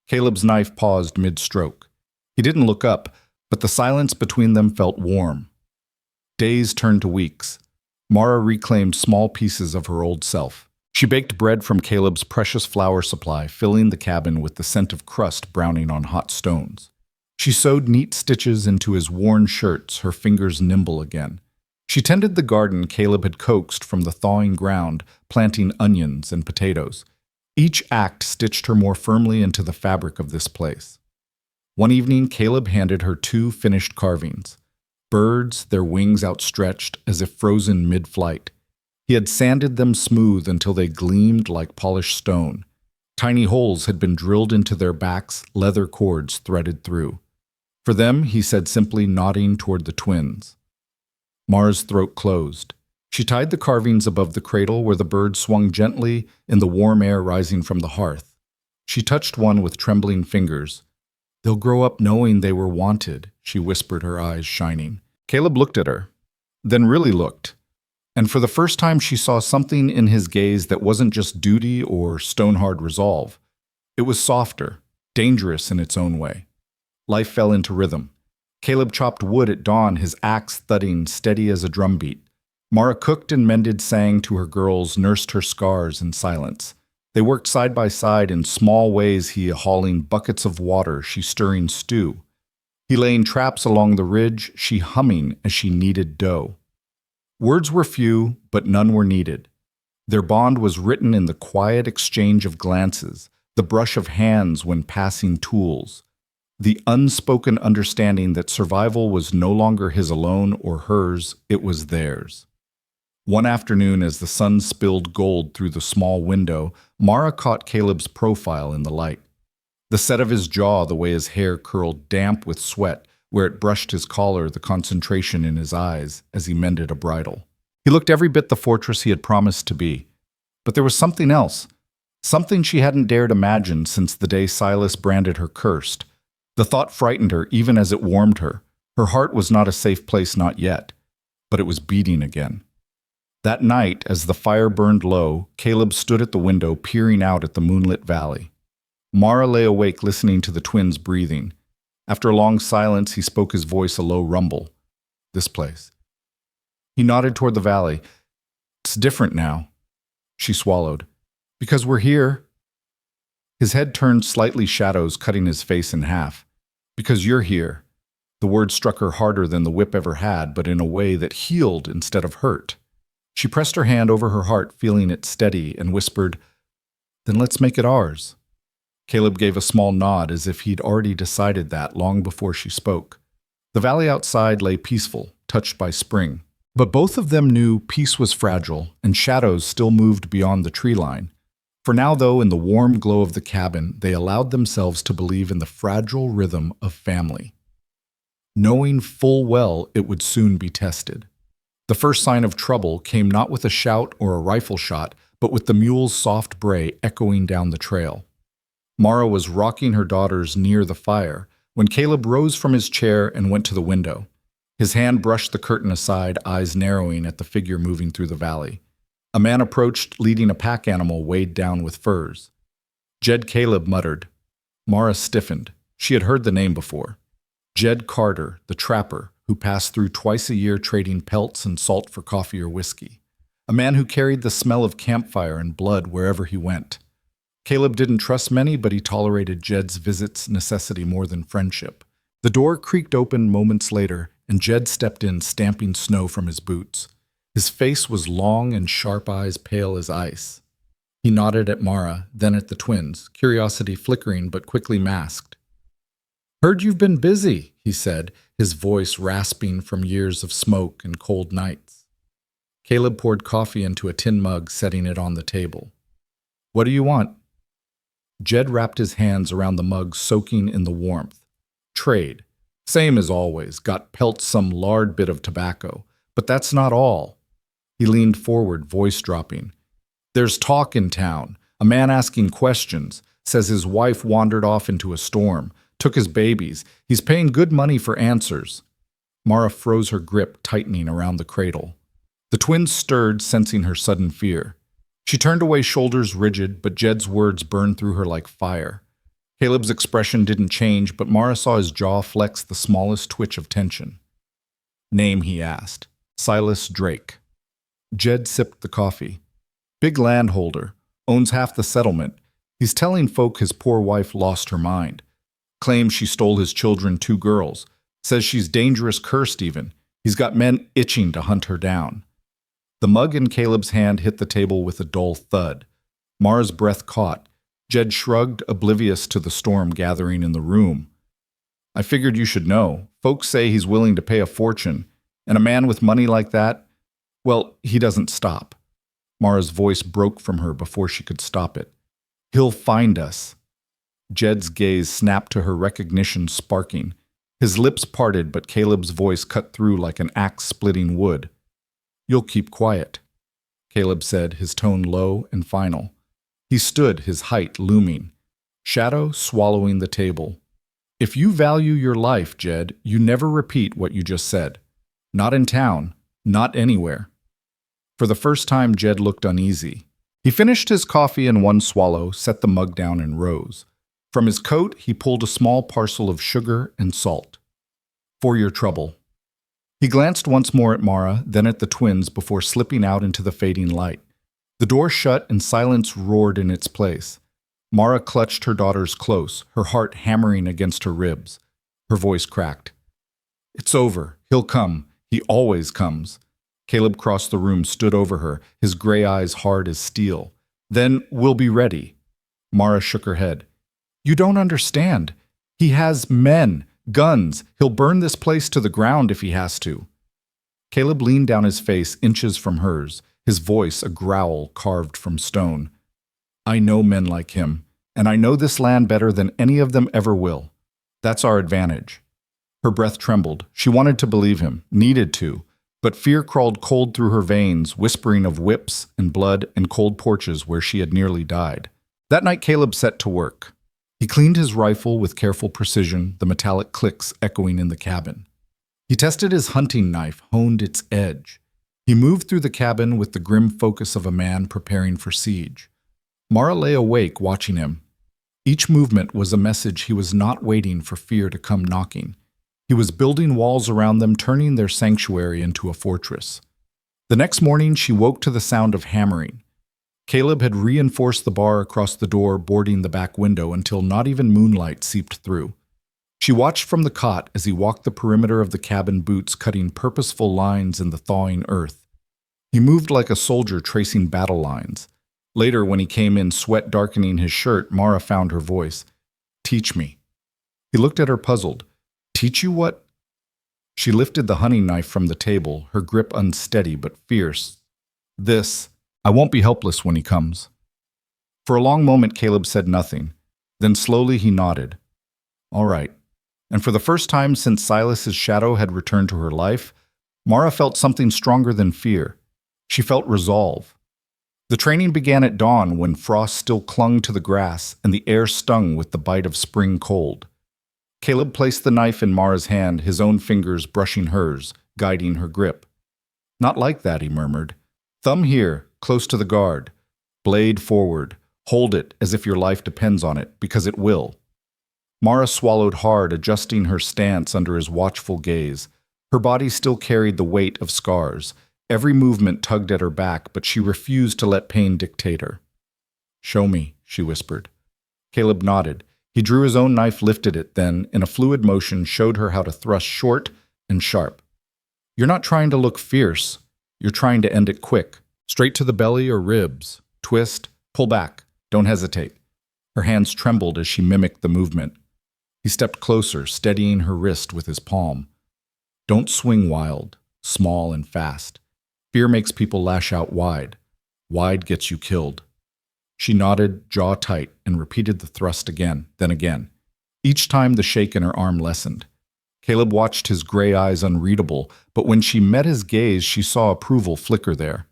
Caleb's knife paused mid-stroke. He didn't look up, but the silence between them felt warm. Days turned to weeks. Mara reclaimed small pieces of her old self. She baked bread from Caleb's precious flour supply, filling the cabin with the scent of crust browning on hot stones. She sewed neat stitches into his worn shirts, her fingers nimble again. She tended the garden Caleb had coaxed from the thawing ground, planting onions and potatoes. Each act stitched her more firmly into the fabric of this place. One evening, Caleb handed her 2 finished carvings. Birds, their wings outstretched as if frozen mid-flight. He had sanded them smooth until they gleamed like polished stone. Tiny holes had been drilled into their backs, leather cords threaded through. For them, he said simply, nodding toward the twins. Mara's throat closed. She tied the carvings above the cradle where the birds swung gently in the warm air rising from the hearth. She touched one with trembling fingers. "They'll grow up knowing they were wanted," she whispered, her eyes shining. Caleb looked at her, then really looked. And for the first time she saw something in his gaze that wasn't just duty or stone-hard resolve. It was softer, dangerous in its own way. Life fell into rhythm. Caleb chopped wood at dawn, his axe thudding steady as a drumbeat. Mara cooked and mended, sang to her girls, nursed her scars in silence. They worked side by side in small ways, he hauling buckets of water, she stirring stew. He laying traps along the ridge, she humming as she kneaded dough. Words were few, but none were needed. Their bond was written in the quiet exchange of glances, the brush of hands when passing tools, the unspoken understanding that survival was no longer his alone or hers, it was theirs. One afternoon, as the sun spilled gold through the small window, Mara caught Caleb's profile in the light. The set of his jaw, the way his hair curled damp with sweat, where it brushed his collar, the concentration in his eyes as he mended a bridle. He looked every bit the fortress he had promised to be. But there was something else, something she hadn't dared imagine since the day Silas branded her cursed. The thought frightened her even as it warmed her. Her heart was not a safe place, not yet, but it was beating again. That night, as the fire burned low, Caleb stood at the window peering out at the moonlit valley. Mara lay awake listening to the twins breathing. After a long silence, he spoke, his voice a low rumble. "This place." He nodded toward the valley. "It's different now." She swallowed. "Because we're here." His head turned, slightly shadows cutting his face in half. "Because you're here." The word struck her harder than the whip ever had, but in a way that healed instead of hurt. She pressed her hand over her heart, feeling it steady, and whispered, "Then let's make it ours." Caleb gave a small nod, as if he'd already decided that long before she spoke. The valley outside lay peaceful, touched by spring. But both of them knew peace was fragile, and shadows still moved beyond the tree line. For now, though, in the warm glow of the cabin, they allowed themselves to believe in the fragile rhythm of family, knowing full well it would soon be tested. The first sign of trouble came not with a shout or a rifle shot, but with the mule's soft bray echoing down the trail. Mara was rocking her daughters near the fire, when Caleb rose from his chair and went to the window. His hand brushed the curtain aside, eyes narrowing at the figure moving through the valley. A man approached, leading a pack animal weighed down with furs. Jed Caleb muttered. Mara stiffened. She had heard the name before. Jed Carter, the trapper, who passed through twice a year trading pelts and salt for coffee or whiskey. A man who carried the smell of campfire and blood wherever he went. Caleb didn't trust many, but he tolerated Jed's visits' necessity more than friendship. The door creaked open moments later, and Jed stepped in, stamping snow from his boots. His face was long and sharp eyes pale as ice. He nodded at Mara, then at the twins, curiosity flickering but quickly masked. "Heard you've been busy," he said, his voice rasping from years of smoke and cold nights. Caleb poured coffee into a tin mug, setting it on the table. "What do you want?" Jed wrapped his hands around the mug, soaking in the warmth. "Trade. Same as always. Got pelts some lard bit of tobacco. But that's not all." He leaned forward, voice dropping. "There's talk in town. A man asking questions. Says his wife wandered off into a storm. Took his babies. He's paying good money for answers." Mara froze, her grip tightening around the cradle. The twins stirred, sensing her sudden fear. She turned away, shoulders rigid, but Jed's words burned through her like fire. Caleb's expression didn't change, but Mara saw his jaw flex the smallest twitch of tension. "Name," he asked. "Silas Drake." Jed sipped the coffee. "Big landholder. Owns half the settlement. He's telling folk his poor wife lost her mind. Claims she stole his children, 2 girls. Says she's dangerous, cursed even. He's got men itching to hunt her down." The mug in Caleb's hand hit the table with a dull thud. Mara's breath caught. Jed shrugged, oblivious to the storm gathering in the room. "I figured you should know. Folks say he's willing to pay a fortune. And a man with money like that, well, he doesn't stop." Mara's voice broke from her before she could stop it. "He'll find us." Jed's gaze snapped to her, recognition sparking. His lips parted, but Caleb's voice cut through like an axe splitting wood. "You'll keep quiet," Caleb said, his tone low and final. He stood, his height looming, shadow swallowing the table. "If you value your life, Jed, you never repeat what you just said. Not in town, not anywhere." For the first time, Jed looked uneasy. He finished his coffee in one swallow, set the mug down, and rose. From his coat, he pulled a small parcel of sugar and salt. "For your trouble." He glanced once more at Mara, then at the twins before slipping out into the fading light. The door shut and silence roared in its place. Mara clutched her daughters close, her heart hammering against her ribs. Her voice cracked. "It's over. He'll come. He always comes." Caleb crossed the room, stood over her, his gray eyes hard as steel. "Then we'll be ready." Mara shook her head. "You don't understand. He has men, guns. He'll burn this place to the ground if he has to." Caleb leaned down, his face inches from hers, his voice a growl carved from stone. "I know men like him, and I know this land better than any of them ever will. That's our advantage." Her breath trembled. She wanted to believe him, needed to, but fear crawled cold through her veins, whispering of whips and blood and cold porches where she had nearly died. That night Caleb set to work. He cleaned his rifle with careful precision, the metallic clicks echoing in the cabin. He tested his hunting knife, honed its edge. He moved through the cabin with the grim focus of a man preparing for siege. Mara lay awake, watching him. Each movement was a message. He was not waiting for fear to come knocking. He was building walls around them, turning their sanctuary into a fortress. The next morning, she woke to the sound of hammering. Caleb had reinforced the bar across the door, boarding the back window until not even moonlight seeped through. She watched from the cot as he walked the perimeter of the cabin, boots cutting purposeful lines in the thawing earth. He moved like a soldier tracing battle lines. Later, when he came in, sweat darkening his shirt, Mara found her voice. "Teach me." He looked at her, puzzled. "Teach you what?" She lifted the hunting knife from the table, her grip unsteady but fierce. "This. I won't be helpless when he comes." For a long moment, Caleb said nothing. Then slowly he nodded. "All right." And for the first time since Silas's shadow had returned to her life, Mara felt something stronger than fear. She felt resolve. The training began at dawn when frost still clung to the grass and the air stung with the bite of spring cold. Caleb placed the knife in Mara's hand, his own fingers brushing hers, guiding her grip. "Not like that," he murmured. "Thumb here, close to the guard. Blade forward. Hold it as if your life depends on it, because it will." Mara swallowed hard, adjusting her stance under his watchful gaze. Her body still carried the weight of scars. Every movement tugged at her back, but she refused to let pain dictate her. "Show me," she whispered. Caleb nodded. He drew his own knife, lifted it, then, in a fluid motion, showed her how to thrust short and sharp. "You're not trying to look fierce. You're trying to end it quick. Straight to the belly or ribs. Twist, pull back. Don't hesitate." Her hands trembled as she mimicked the movement. He stepped closer, steadying her wrist with his palm. "Don't swing wild, small and fast. Fear makes people lash out wide. Wide gets you killed." She nodded, jaw tight, and repeated the thrust again, then again. Each time the shake in her arm lessened. Caleb watched, his gray eyes unreadable, but when she met his gaze, she saw approval flicker there.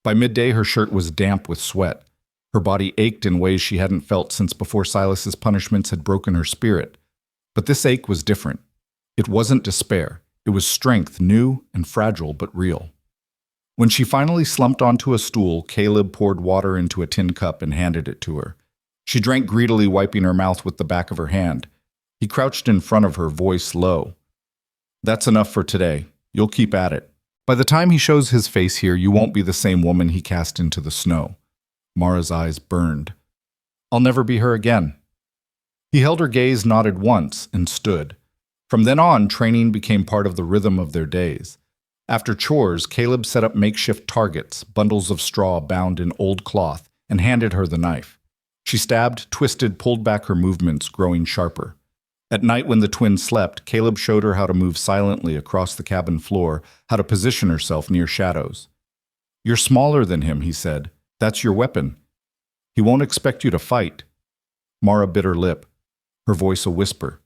By midday, her shirt was damp with sweat. Her body ached in ways she hadn't felt since before Silas's punishments had broken her spirit. But this ache was different. It wasn't despair. It was strength, new and fragile, but real. When she finally slumped onto a stool, Caleb poured water into a tin cup and handed it to her. She drank greedily, wiping her mouth with the back of her hand. He crouched in front of her, voice low. "That's enough for today. You'll keep at it. By the time he shows his face here, you won't be the same woman he cast into the snow." Mara's eyes burned. "I'll never be her again." He held her gaze, nodded once, and stood. From then on, training became part of the rhythm of their days. After chores, Caleb set up makeshift targets, bundles of straw bound in old cloth, and handed her the knife. She stabbed, twisted, pulled back, her movements growing sharper. At night when the twins slept, Caleb showed her how to move silently across the cabin floor, how to position herself near shadows. "You're smaller than him," he said. "That's your weapon. He won't expect you to fight." Mara bit her lip, her voice a whisper.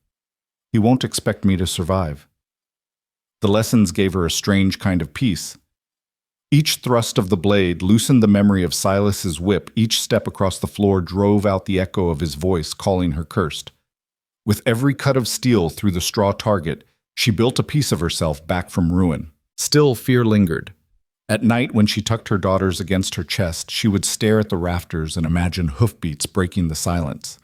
"He won't expect me to survive." The lessons gave her a strange kind of peace. Each thrust of the blade loosened the memory of Silas's whip. Each step across the floor drove out the echo of his voice, calling her cursed. With every cut of steel through the straw target, she built a piece of herself back from ruin. Still, fear lingered. At night, when she tucked her daughters against her chest, she would stare at the rafters and imagine hoofbeats breaking the silence.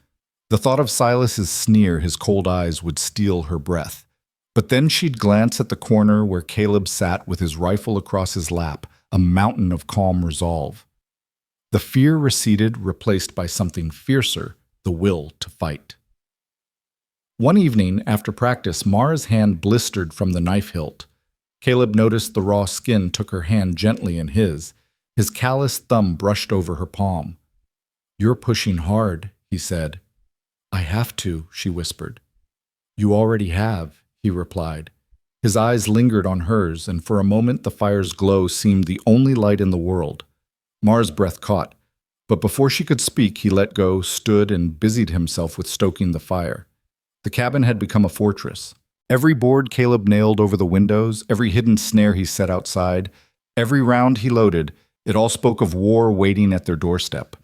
The thought of Silas's sneer, his cold eyes, would steal her breath. But then she'd glance at the corner where Caleb sat with his rifle across his lap, a mountain of calm resolve. The fear receded, replaced by something fiercer, the will to fight. One evening, after practice, Mara's hand blistered from the knife hilt. Caleb noticed the raw skin, took her hand gently in his. His calloused thumb brushed over her palm. "You're pushing hard," he said. "I have to," she whispered. "You already have," he replied. His eyes lingered on hers, and for a moment the fire's glow seemed the only light in the world. Mara's breath caught, but before she could speak, he let go, stood, and busied himself with stoking the fire. The cabin had become a fortress. Every board Caleb nailed over the windows, every hidden snare he set outside, every round he loaded, it all spoke of war waiting at their doorstep.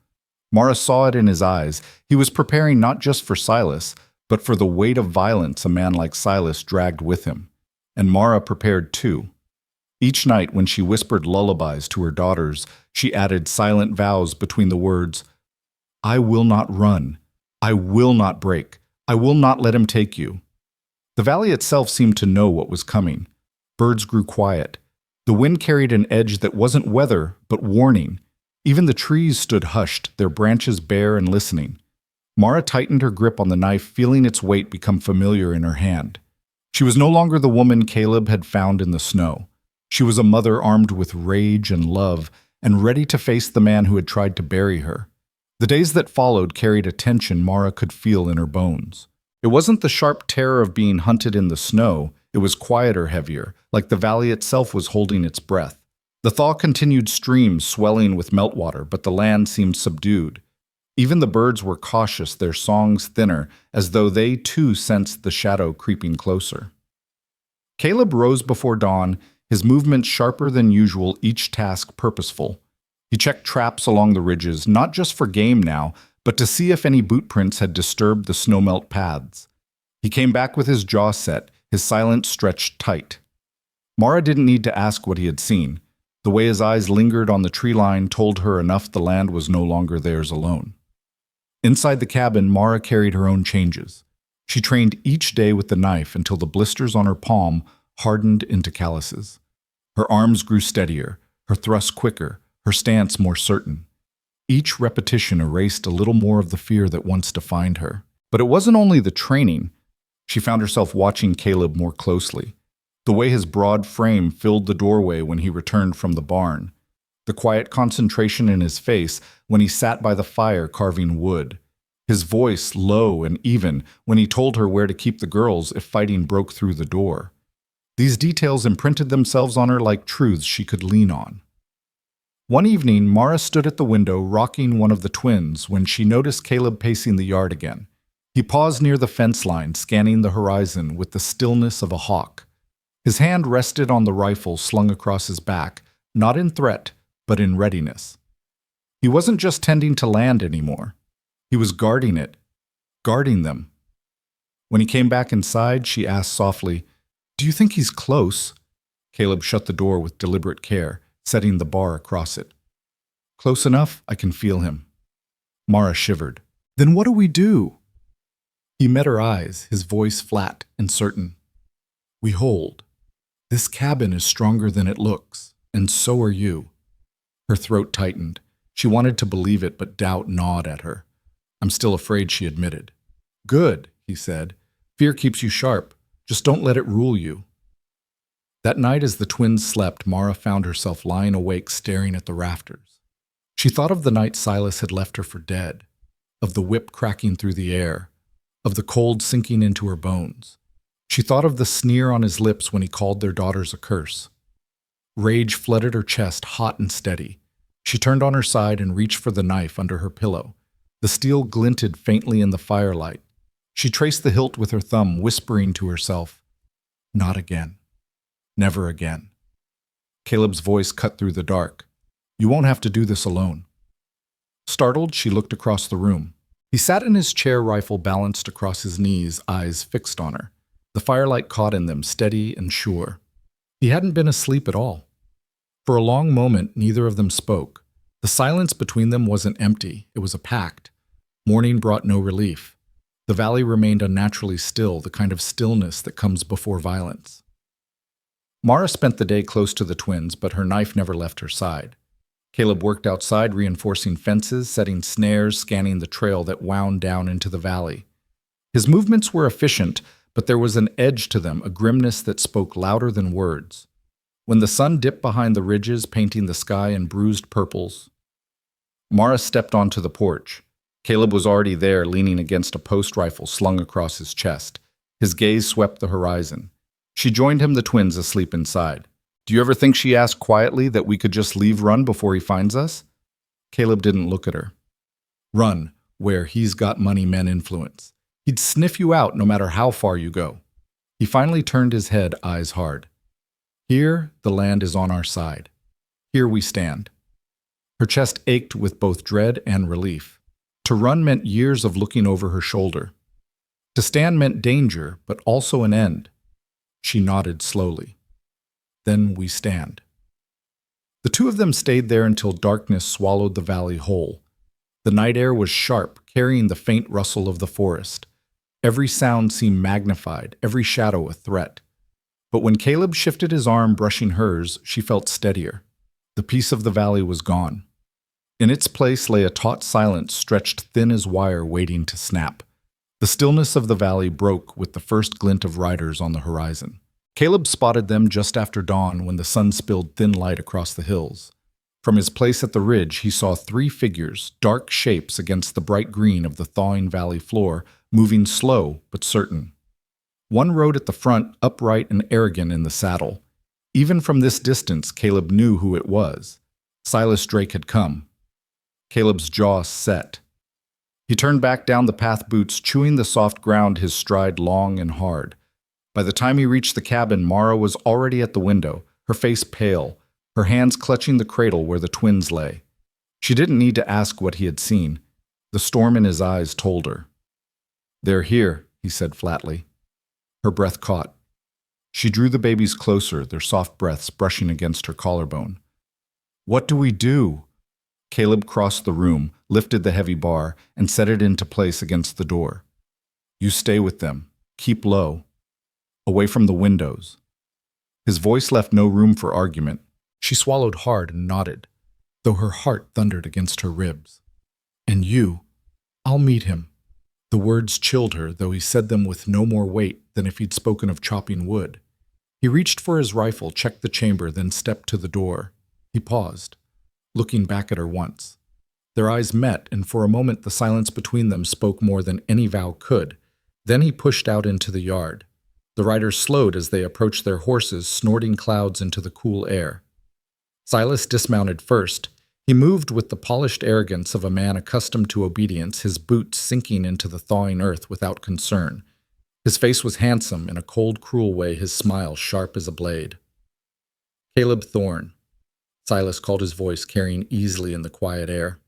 Mara saw it in his eyes. He was preparing not just for Silas, but for the weight of violence a man like Silas dragged with him. And Mara prepared too. Each night when she whispered lullabies to her daughters, she added silent vows between the words, "I will not run. I will not break. I will not let him take you." The valley itself seemed to know what was coming. Birds grew quiet. The wind carried an edge that wasn't weather, but warning. Even the trees stood hushed, their branches bare and listening. Mara tightened her grip on the knife, feeling its weight become familiar in her hand. She was no longer the woman Caleb had found in the snow. She was a mother armed with rage and love, and ready to face the man who had tried to bury her. The days that followed carried a tension Mara could feel in her bones. It wasn't the sharp terror of being hunted in the snow. It was quieter, heavier, like the valley itself was holding its breath. The thaw continued, streams swelling with meltwater, but the land seemed subdued. Even the birds were cautious, their songs thinner, as though they too sensed the shadow creeping closer. Caleb rose before dawn, his movements sharper than usual, each task purposeful. He checked traps along the ridges, not just for game now, but to see if any boot prints had disturbed the snowmelt paths. He He came back with his jaw set, his silence stretched tight. Mara didn't need to ask what he had seen. The way his eyes lingered on the tree line told her enough the land was no longer theirs alone. Inside the cabin, Mara carried her own changes. She trained each day with the knife until the blisters on her palm hardened into calluses. Her arms grew steadier, her thrust quicker, her stance more certain. Each repetition erased a little more of the fear that once defined her. But it wasn't only the training. She found herself watching Caleb more closely. The way his broad frame filled the doorway when he returned from the barn. The quiet concentration in his face when he sat by the fire carving wood. His voice low and even when he told her where to keep the girls if fighting broke through the door. These details imprinted themselves on her like truths she could lean on. One evening, Mara stood at the window rocking one of the twins when she noticed Caleb pacing the yard again. He paused near the fence line, scanning the horizon with the stillness of a hawk. His hand rested on the rifle slung across his back, not in threat, but in readiness. He wasn't just tending to land anymore. He was guarding it, guarding them. When he came back inside, she asked softly, "Do you think he's close?" Caleb shut the door with deliberate care, setting the bar across it. "Close enough, I can feel him." Mara shivered. "Then what do we do?" He met her eyes, his voice flat and certain. "We hold. This cabin is stronger than it looks, and so are you." Her throat tightened. She wanted to believe it, but doubt gnawed at her. "I'm still afraid," she admitted. "Good," he said. "Fear keeps you sharp. Just don't let it rule you." That night as the twins slept, Mara found herself lying awake staring at the rafters. She thought of the night Silas had left her for dead, of the whip cracking through the air, of the cold sinking into her bones. She thought of the sneer on his lips when he called their daughters a curse. Rage flooded her chest, hot and steady. She turned on her side and reached for the knife under her pillow. The steel glinted faintly in the firelight. She traced the hilt with her thumb, whispering to herself, "Not again. Never again." Caleb's voice cut through the dark. "You won't have to do this alone." Startled, she looked across the room. He sat in his chair, rifle balanced across his knees, eyes fixed on her. The firelight caught in them, steady and sure. He hadn't been asleep at all. For a long moment, neither of them spoke. The silence between them wasn't empty, it was a pact. Morning brought no relief. The valley remained unnaturally still, the kind of stillness that comes before violence. Mara spent the day close to the twins, but her knife never left her side. Caleb worked outside, reinforcing fences, setting snares, scanning the trail that wound down into the valley. His movements were efficient, but there was an edge to them, a grimness that spoke louder than words. When the sun dipped behind the ridges, painting the sky in bruised purples, Mara stepped onto the porch. Caleb was already there, leaning against a post rifle slung across his chest. His gaze swept the horizon. She joined him, the twins asleep inside. "Do you ever think," she asked quietly, "that we could just leave Run before he finds us?" Caleb didn't look at her. "Run, where he's got money men influence. He'd sniff you out no matter how far you go." He finally turned his head, eyes hard. "Here, the land is on our side. Here we stand." Her chest ached with both dread and relief. To run meant years of looking over her shoulder. To stand meant danger, but also an end. She nodded slowly. "Then we stand." The two of them stayed there until darkness swallowed the valley whole. The night air was sharp, carrying the faint rustle of the forest. Every sound seemed magnified, every shadow a threat. But when Caleb shifted his arm, brushing hers, she felt steadier. The peace of the valley was gone. In its place lay a taut silence stretched thin as wire, waiting to snap. The stillness of the valley broke with the first glint of riders on the horizon. Caleb spotted them just after dawn when the sun spilled thin light across the hills. From his place at the ridge, he saw 3 figures, dark shapes against the bright green of the thawing valley floor, moving slow but certain. One rode at the front, upright and arrogant in the saddle. Even from this distance, Caleb knew who it was. Silas Drake had come. Caleb's jaw set. He turned back down the path, boots chewing the soft ground, his stride long and hard. By the time he reached the cabin, Mara was already at the window, her face pale, her hands clutching the cradle where the twins lay. She didn't need to ask what he had seen. The storm in his eyes told her. "They're here," he said flatly. Her breath caught. She drew the babies closer, their soft breaths brushing against her collarbone. "What do we do?" Caleb crossed the room, lifted the heavy bar, and set it into place against the door. "You stay with them. Keep low. Away from the windows." His voice left no room for argument. She swallowed hard and nodded, though her heart thundered against her ribs. "And you, I'll meet him." The words chilled her, though he said them with no more weight than if he'd spoken of chopping wood. He reached for his rifle, checked the chamber, then stepped to the door. He paused, looking back at her once. Their eyes met, and for a moment the silence between them spoke more than any vow could. Then he pushed out into the yard. The riders slowed as they approached their horses, snorting clouds into the cool air. Silas dismounted first. He moved with the polished arrogance of a man accustomed to obedience, his boots sinking into the thawing earth without concern. His face was handsome, in a cold, cruel way, his smile sharp as a blade. "Caleb Thorne," Silas called, his voice carrying easily in the quiet air.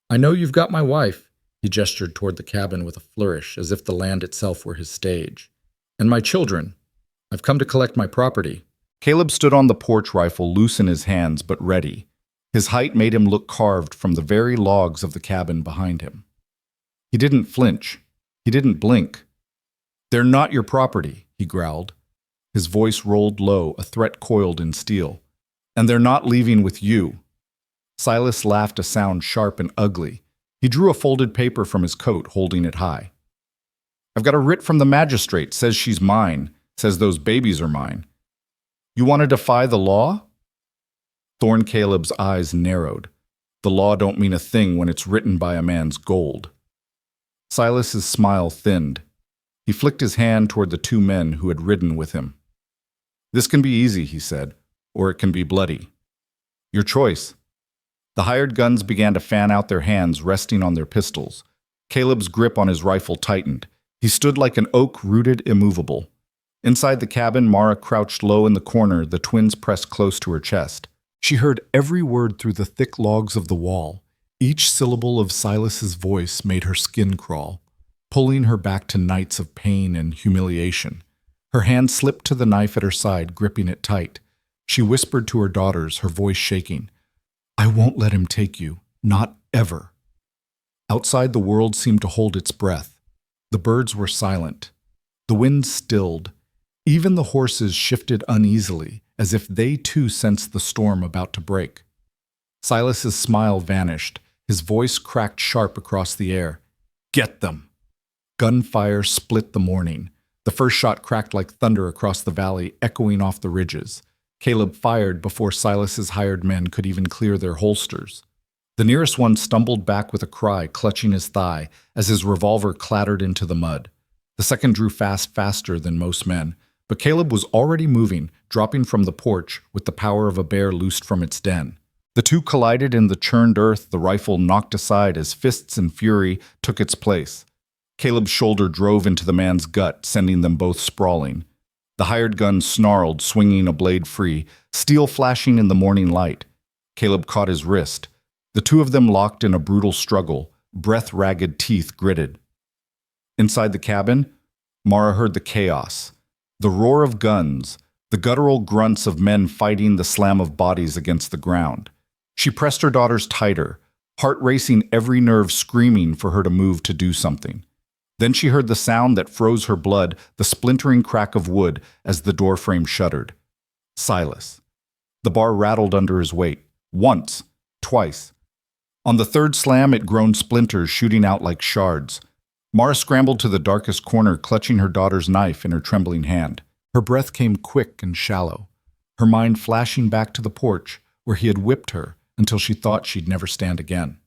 "I know you've got my wife," he gestured toward the cabin with a flourish, as if the land itself were his stage. "And my children. I've come to collect my property." Caleb stood on the porch, rifle loose in his hands, but ready. His height made him look carved from the very logs of the cabin behind him. He didn't flinch. He didn't blink. "They're not your property," he growled. His voice rolled low, a threat coiled in steel. "And they're not leaving with you." Silas laughed, a sound sharp and ugly. He drew a folded paper from his coat, holding it high. "I've got a writ from the magistrate, says she's mine, says those babies are mine. You want to defy the law?" Thorne Caleb's eyes narrowed. The law don't mean a thing when it's written by a man's gold. Silas's smile thinned. He flicked his hand toward the two men who had ridden with him. "This can be easy," he said, "or it can be bloody. Your choice." The hired guns began to fan out their hands, resting on their pistols. Caleb's grip on his rifle tightened. He stood like an oak rooted immovable. Inside the cabin, Mara crouched low in the corner, the twins pressed close to her chest. She heard every word through the thick logs of the wall. Each syllable of Silas's voice made her skin crawl, pulling her back to nights of pain and humiliation. Her hand slipped to the knife at her side, gripping it tight. She whispered to her daughters, her voice shaking, "I won't let him take you, not ever." Outside, the world seemed to hold its breath. The birds were silent. The wind stilled. Even the horses shifted uneasily, as if they too sensed the storm about to break. Silas's smile vanished. His voice cracked sharp across the air. "Get them!" Gunfire split the morning. The first shot cracked like thunder across the valley, echoing off the ridges. Caleb fired before Silas's hired men could even clear their holsters. The nearest one stumbled back with a cry, clutching his thigh, as his revolver clattered into the mud. The second drew faster than most men, but Caleb was already moving, dropping from the porch with the power of a bear loosed from its den. The two collided in the churned earth, the rifle knocked aside as fists and fury took its place. Caleb's shoulder drove into the man's gut, sending them both sprawling. The hired gun snarled, swinging a blade free, steel flashing in the morning light. Caleb caught his wrist. The two of them locked in a brutal struggle, breath-ragged teeth gritted. Inside the cabin, Mara heard the chaos. The roar of guns, the guttural grunts of men fighting, the slam of bodies against the ground. She pressed her daughters tighter, heart racing, every nerve screaming for her to move, to do something. Then she heard the sound that froze her blood, the splintering crack of wood as the doorframe shuddered. Silas. The bar rattled under his weight. Once, twice. On the third slam, it groaned, splinters shooting out like shards. Mara scrambled to the darkest corner, clutching her daughter's knife in her trembling hand. Her breath came quick and shallow, her mind flashing back to the porch where he had whipped her until she thought she'd never stand again.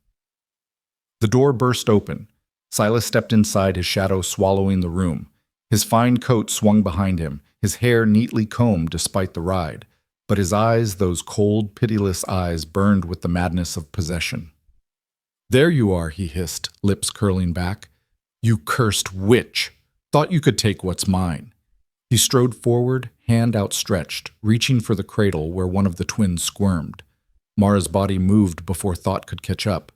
The door burst open. Silas stepped inside, his shadow swallowing the room. His fine coat swung behind him, his hair neatly combed despite the ride. But his eyes, those cold, pitiless eyes, burned with the madness of possession. "There you are," he hissed, lips curling back. "You cursed witch! Thought you could take what's mine." He strode forward, hand outstretched, reaching for the cradle where one of the twins squirmed. Mara's body moved before thought could catch up.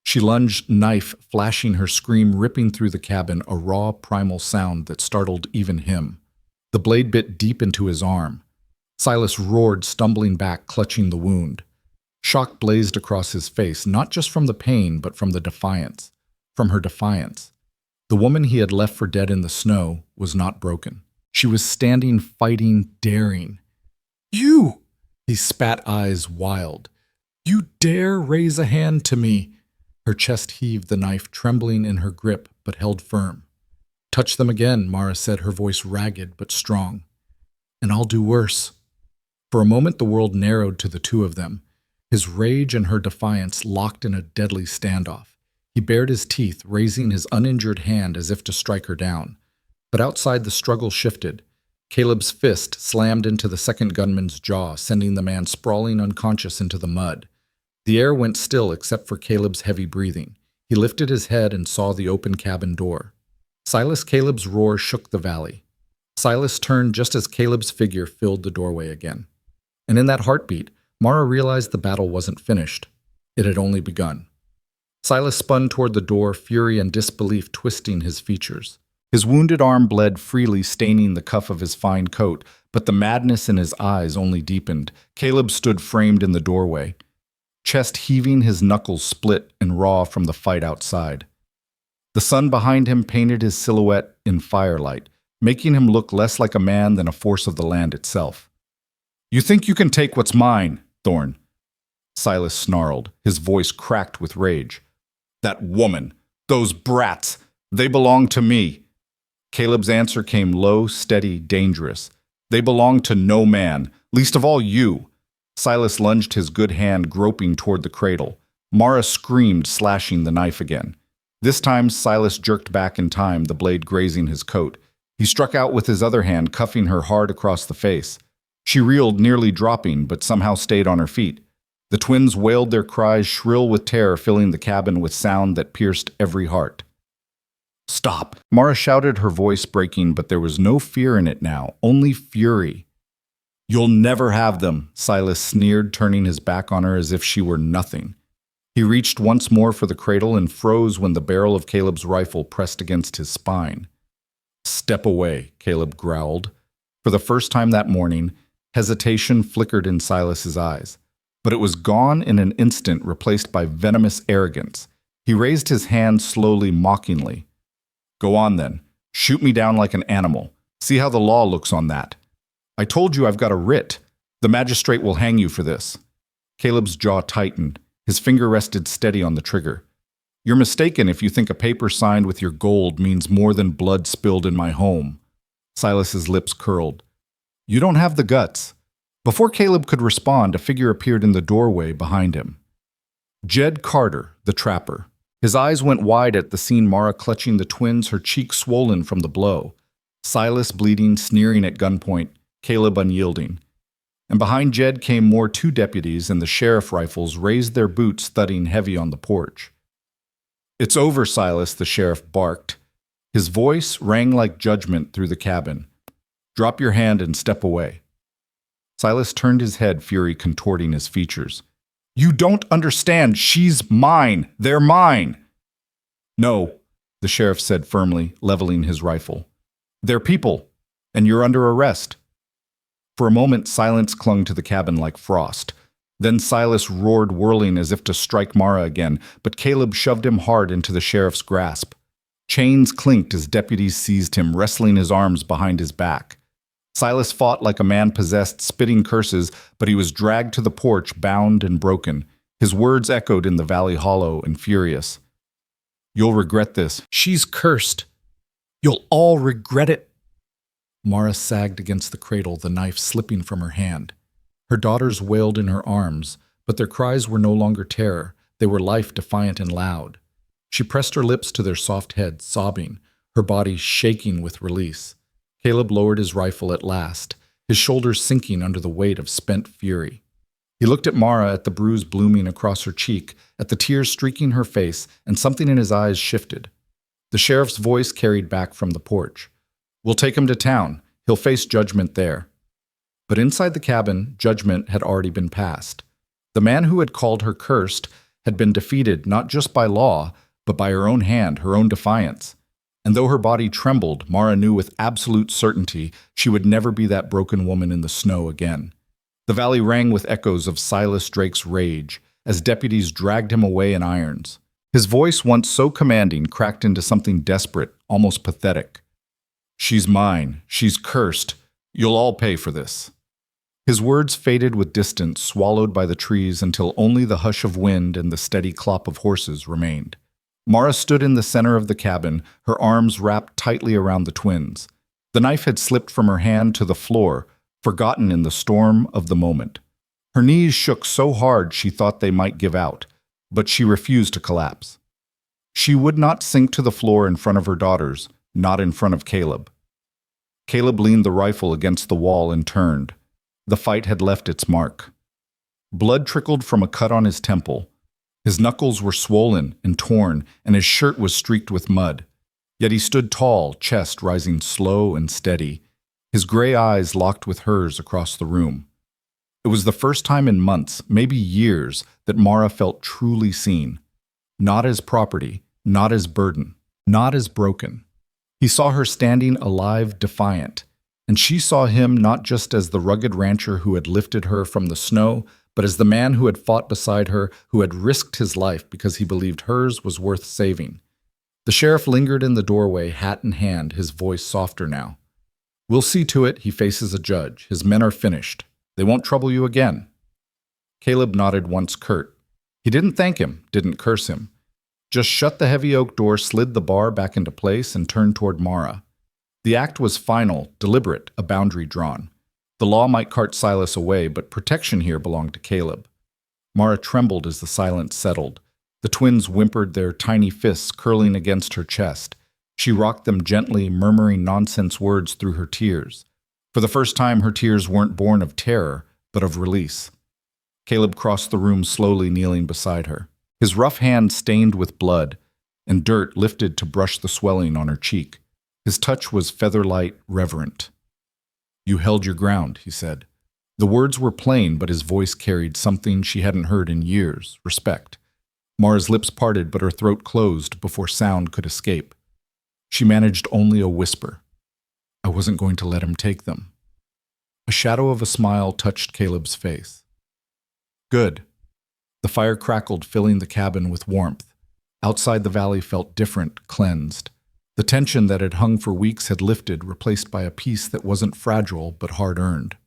She lunged, knife flashing, her scream ripping through the cabin, a raw, primal sound that startled even him. The blade bit deep into his arm. Silas roared, stumbling back, clutching the wound. Shock blazed across his face, not just from the pain, but from the defiance. From her defiance. The woman he had left for dead in the snow was not broken. She was standing, fighting, daring. "You!" He spat, eyes wild. "You dare raise a hand to me!" Her chest heaved, the knife trembling in her grip, but held firm. "Touch them again," Mara said, her voice ragged but strong. "And I'll do worse." For a moment the world narrowed to the two of them. His rage and her defiance locked in a deadly standoff. He bared his teeth, raising his uninjured hand as if to strike her down. But outside the struggle shifted. Caleb's fist slammed into the second gunman's jaw, sending the man sprawling unconscious into the mud. The air went still except for Caleb's heavy breathing. He lifted his head and saw the open cabin door. Silas Caleb's roar shook the valley. Silas turned just as Caleb's figure filled the doorway again. And in that heartbeat, Mara realized the battle wasn't finished. It had only begun. Silas spun toward the door, fury and disbelief twisting his features. His wounded arm bled freely, staining the cuff of his fine coat, but the madness in his eyes only deepened. Caleb stood framed in the doorway, chest heaving, his knuckles split and raw from the fight outside. The sun behind him painted his silhouette in firelight, making him look less like a man than a force of the land itself. "You think you can take what's mine, Thorn?" Silas snarled, his voice cracked with rage. "That woman, those brats, they belong to me." Caleb's answer came low, steady, dangerous. "They belong to no man, least of all you." Silas lunged his good hand, groping toward the cradle. Mara screamed, slashing the knife again. This time, Silas jerked back in time, the blade grazing his coat. He struck out with his other hand, cuffing her hard across the face. She reeled, nearly dropping, but somehow stayed on her feet. The twins wailed their cries, shrill with terror, filling the cabin with sound that pierced every heart. "Stop!" Mara shouted, her voice breaking, but there was no fear in it now, only fury. "You'll never have them," Silas sneered, turning his back on her as if she were nothing. He reached once more for the cradle and froze when the barrel of Caleb's rifle pressed against his spine. "Step away," Caleb growled. For the first time that morning, hesitation flickered in Silas's eyes. But it was gone in an instant, replaced by venomous arrogance. He raised his hand slowly, mockingly. "Go on then. Shoot me down like an animal. See how the law looks on that. I told you I've got a writ. The magistrate will hang you for this." Caleb's jaw tightened. His finger rested steady on the trigger. "You're mistaken if you think a paper signed with your gold means more than blood spilled in my home." Silas's lips curled. "You don't have the guts." Before Caleb could respond, a figure appeared in the doorway behind him. Jed Carter, the trapper. His eyes went wide at the scene, Mara clutching the twins, her cheeks swollen from the blow. Silas bleeding, sneering at gunpoint, Caleb unyielding. And behind Jed came more two deputies, and the sheriff rifles raised their boots, thudding heavy on the porch. "It's over, Silas," the sheriff barked. His voice rang like judgment through the cabin. "Drop your hand and step away." Silas turned his head, fury contorting his features. "You don't understand. She's mine. They're mine." "No," the sheriff said firmly, leveling his rifle. "They're people, and you're under arrest." For a moment, silence clung to the cabin like frost. Then Silas roared, whirling as if to strike Mara again, but Caleb shoved him hard into the sheriff's grasp. Chains clinked as deputies seized him, wrestling his arms behind his back. Silas fought like a man possessed, spitting curses, but he was dragged to the porch, bound and broken. His words echoed in the valley hollow and furious. "You'll regret this. She's cursed. You'll all regret it." Mara sagged against the cradle, the knife slipping from her hand. Her daughters wailed in her arms, but their cries were no longer terror. They were life defiant and loud. She pressed her lips to their soft heads, sobbing, her body shaking with release. Caleb lowered his rifle at last, his shoulders sinking under the weight of spent fury. He looked at Mara, at the bruise blooming across her cheek, at the tears streaking her face, and something in his eyes shifted. The sheriff's voice carried back from the porch. "We'll take him to town. He'll face judgment there." But inside the cabin, judgment had already been passed. The man who had called her cursed had been defeated not just by law, but by her own hand, her own defiance. And though her body trembled, Mara knew with absolute certainty she would never be that broken woman in the snow again. The valley rang with echoes of Silas Drake's rage as deputies dragged him away in irons. His voice, once so commanding, cracked into something desperate, almost pathetic. "She's mine. She's cursed. You'll all pay for this." His words faded with distance, swallowed by the trees until only the hush of wind and the steady clop of horses remained. Mara stood in the center of the cabin, her arms wrapped tightly around the twins. The knife had slipped from her hand to the floor, forgotten in the storm of the moment. Her knees shook so hard she thought they might give out, but she refused to collapse. She would not sink to the floor in front of her daughters, not in front of Caleb. Caleb leaned the rifle against the wall and turned. The fight had left its mark. Blood trickled from a cut on his temple. His knuckles were swollen and torn, and his shirt was streaked with mud. Yet he stood tall, chest rising slow and steady, his gray eyes locked with hers across the room. It was the first time in months, maybe years, that Mara felt truly seen. Not as property, not as burden, not as broken. He saw her standing alive, defiant, and she saw him not just as the rugged rancher who had lifted her from the snow, but as the man who had fought beside her, who had risked his life because he believed hers was worth saving. The sheriff lingered in the doorway, hat in hand, his voice softer now. "We'll see to it he faces a judge. His men are finished. They won't trouble you again." Caleb nodded once curt. He didn't thank him, didn't curse him. Just shut the heavy oak door, slid the bar back into place, and turned toward Mara. The act was final, deliberate, a boundary drawn. The law might cart Silas away, but protection here belonged to Caleb. Mara trembled as the silence settled. The twins whimpered, their tiny fists curling against her chest. She rocked them gently, murmuring nonsense words through her tears. For the first time, her tears weren't born of terror, but of release. Caleb crossed the room slowly, kneeling beside her. His rough hand stained with blood, and dirt lifted to brush the swelling on her cheek. His touch was feather-light, reverent. "You held your ground," he said. The words were plain, but his voice carried something she hadn't heard in years, respect. Mara's lips parted, but her throat closed before sound could escape. She managed only a whisper. "I wasn't going to let him take them." A shadow of a smile touched Caleb's face. "Good." The fire crackled, filling the cabin with warmth. Outside the valley felt different, cleansed. The tension that had hung for weeks had lifted, replaced by a peace that wasn't fragile but hard-earned.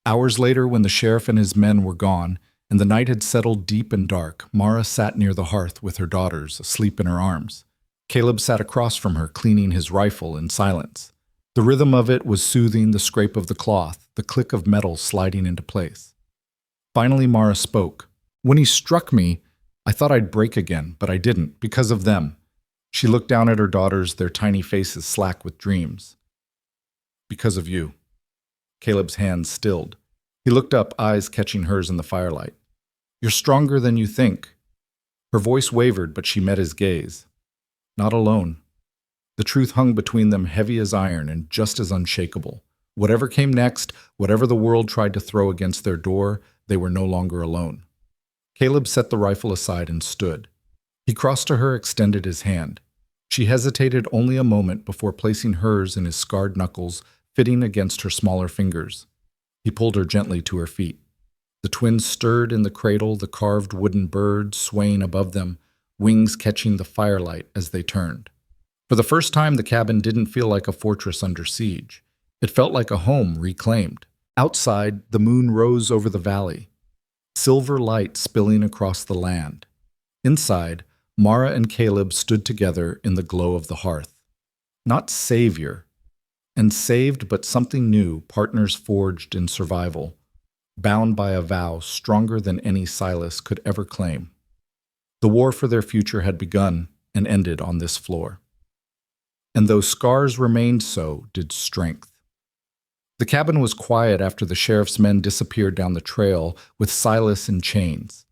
Hours later, when the sheriff and his men were gone, and the night had settled deep and dark, Mara sat near the hearth with her daughters, asleep in her arms. Caleb sat across from her, cleaning his rifle in silence. The rhythm of it was soothing, the scrape of the cloth, the click of metal sliding into place. Finally, Mara spoke. "When he struck me, I thought I'd break again, but I didn't, because of them." She looked down at her daughters, their tiny faces slack with dreams. "Because of you." Caleb's hands stilled. He looked up, eyes catching hers in the firelight. "You're stronger than you think." Her voice wavered, but she met his gaze. Not alone. The truth hung between them, heavy as iron and just as unshakable. Whatever came next, whatever the world tried to throw against their door, they were no longer alone. Caleb set the rifle aside and stood. He crossed to her, extended his hand. She hesitated only a moment before placing hers in his scarred knuckles, fitting against her smaller fingers. He pulled her gently to her feet. The twins stirred in the cradle, the carved wooden bird swaying above them, wings catching the firelight as they turned. For the first time, the cabin didn't feel like a fortress under siege. It felt like a home reclaimed. Outside, the moon rose over the valley, silver light spilling across the land. Inside, Mara and Caleb stood together in the glow of the hearth. Not savior, and saved, but something new, partners forged in survival, bound by a vow stronger than any Silas could ever claim. The war for their future had begun and ended on this floor. And though scars remained, so did strength. The cabin was quiet after the sheriff's men disappeared down the trail with Silas in chains.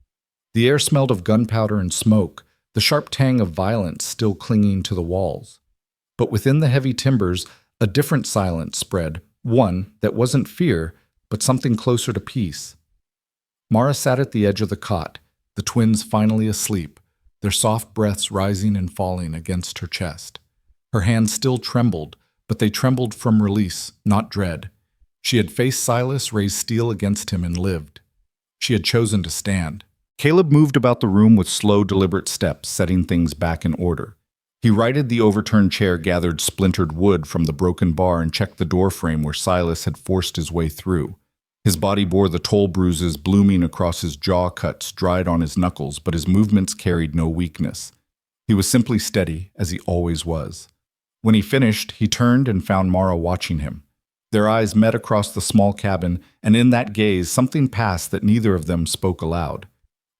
The air smelled of gunpowder and smoke, the sharp tang of violence still clinging to the walls. But within the heavy timbers, a different silence spread, one that wasn't fear, but something closer to peace. Mara sat at the edge of the cot, the twins finally asleep, their soft breaths rising and falling against her chest. Her hands still trembled, but they trembled from release, not dread. She had faced Silas, raised steel against him, and lived. She had chosen to stand. Caleb moved about the room with slow, deliberate steps, setting things back in order. He righted the overturned chair, gathered splintered wood from the broken bar, and checked the door frame where Silas had forced his way through. His body bore the toll bruises blooming across his jaw, cuts dried on his knuckles, but his movements carried no weakness. He was simply steady, as he always was. When he finished, he turned and found Mara watching him. Their eyes met across the small cabin, and in that gaze something passed that neither of them spoke aloud.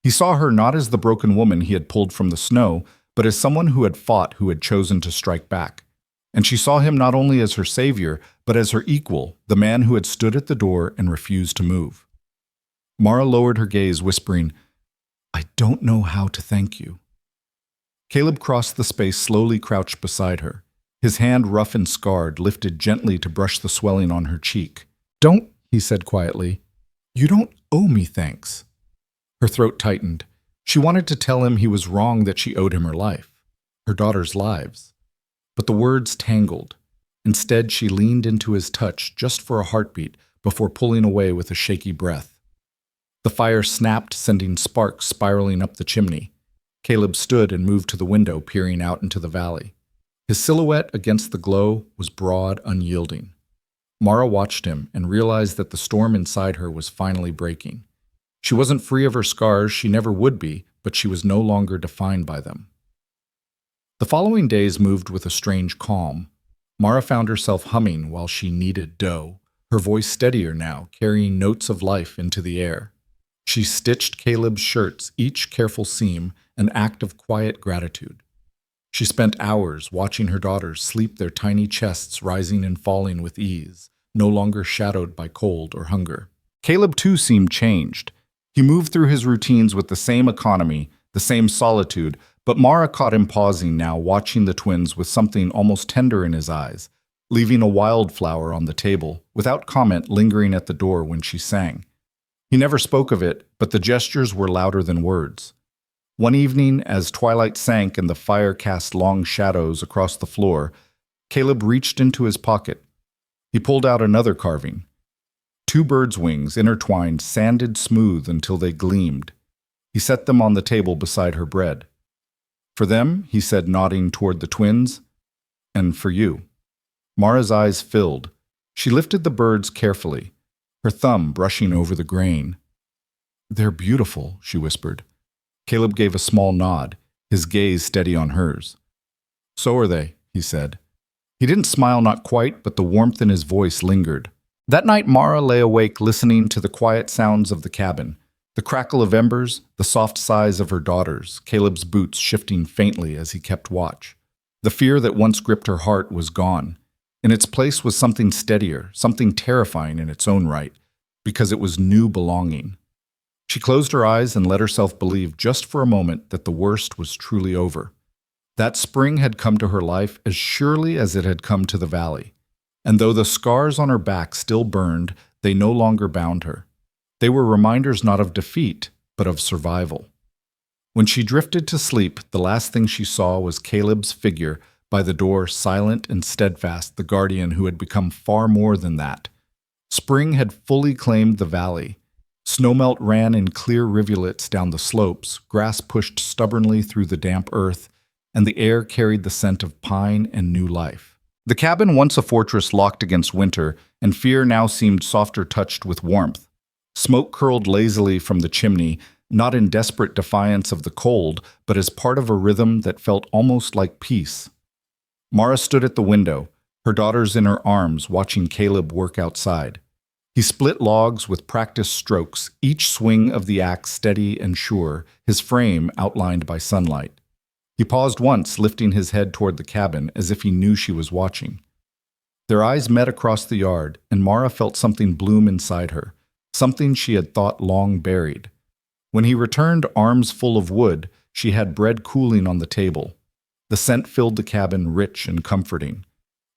He saw her not as the broken woman he had pulled from the snow, but as someone who had fought, who had chosen to strike back. And she saw him not only as her savior, but as her equal, the man who had stood at the door and refused to move. Mara lowered her gaze, whispering, "I don't know how to thank you." Caleb crossed the space, slowly crouched beside her. His hand, rough and scarred, lifted gently to brush the swelling on her cheek. "Don't," he said quietly. "You don't owe me thanks." Her throat tightened. She wanted to tell him he was wrong, that she owed him her life, her daughter's lives. But the words tangled. Instead, she leaned into his touch just for a heartbeat before pulling away with a shaky breath. The fire snapped, sending sparks spiraling up the chimney. Caleb stood and moved to the window, peering out into the valley. His silhouette against the glow was broad, unyielding. Mara watched him and realized that the storm inside her was finally breaking. She wasn't free of her scars, she never would be, but she was no longer defined by them. The following days moved with a strange calm. Mara found herself humming while she kneaded dough, her voice steadier now, carrying notes of life into the air. She stitched Caleb's shirts, each careful seam an act of quiet gratitude. She spent hours watching her daughters sleep, their tiny chests rising and falling with ease, no longer shadowed by cold or hunger. Caleb, too, seemed changed. He moved through his routines with the same economy, the same solitude, but Mara caught him pausing now, watching the twins with something almost tender in his eyes, leaving a wildflower on the table, without comment lingering at the door when she sang. He never spoke of it, but the gestures were louder than words. One evening, as twilight sank and the fire cast long shadows across the floor, Caleb reached into his pocket. He pulled out another carving. 2 birds' wings intertwined, sanded smooth until they gleamed. He set them on the table beside her bread. "For them," he said, nodding toward the twins, "and for you." Mara's eyes filled. She lifted the birds carefully, her thumb brushing over the grain. "They're beautiful," she whispered. Caleb gave a small nod, his gaze steady on hers. "So are they," he said. He didn't smile, not quite, but the warmth in his voice lingered. That night, Mara lay awake listening to the quiet sounds of the cabin, the crackle of embers, the soft sighs of her daughters, Caleb's boots shifting faintly as he kept watch. The fear that once gripped her heart was gone. In its place was something steadier, something terrifying in its own right, because it was new belonging. She closed her eyes and let herself believe just for a moment that the worst was truly over. That spring had come to her life as surely as it had come to the valley. And though the scars on her back still burned, they no longer bound her. They were reminders not of defeat, but of survival. When she drifted to sleep, the last thing she saw was Caleb's figure by the door, silent and steadfast, the guardian who had become far more than that. Spring had fully claimed the valley. Snowmelt ran in clear rivulets down the slopes, grass pushed stubbornly through the damp earth, and the air carried the scent of pine and new life. The cabin, once a fortress locked against winter, and fear now seemed softer touched with warmth. Smoke curled lazily from the chimney, not in desperate defiance of the cold, but as part of a rhythm that felt almost like peace. Mara stood at the window, her daughters in her arms, watching Caleb work outside. He split logs with practiced strokes, each swing of the axe steady and sure, his frame outlined by sunlight. He paused once, lifting his head toward the cabin as if he knew she was watching. Their eyes met across the yard, and Mara felt something bloom inside her, something she had thought long buried. When he returned, arms full of wood, she had bread cooling on the table. The scent filled the cabin, rich and comforting.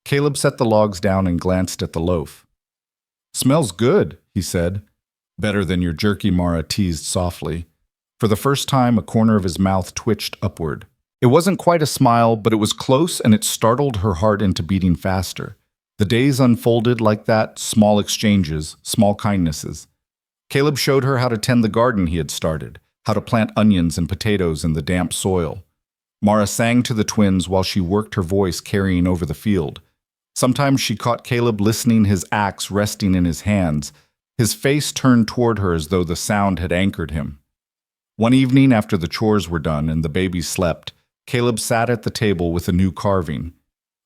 Caleb set the logs down and glanced at the loaf. "Smells good," he said. "Better than your jerky," Mara teased softly. For the first time, a corner of his mouth twitched upward. It wasn't quite a smile, but it was close and it startled her heart into beating faster. The days unfolded like that, small exchanges, small kindnesses. Caleb showed her how to tend the garden he had started, how to plant onions and potatoes in the damp soil. Mara sang to the twins while she worked her voice carrying over the field. Sometimes she caught Caleb listening, his axe resting in his hands, his face turned toward her as though the sound had anchored him. One evening after the chores were done and the babies slept, Caleb sat at the table with a new carving.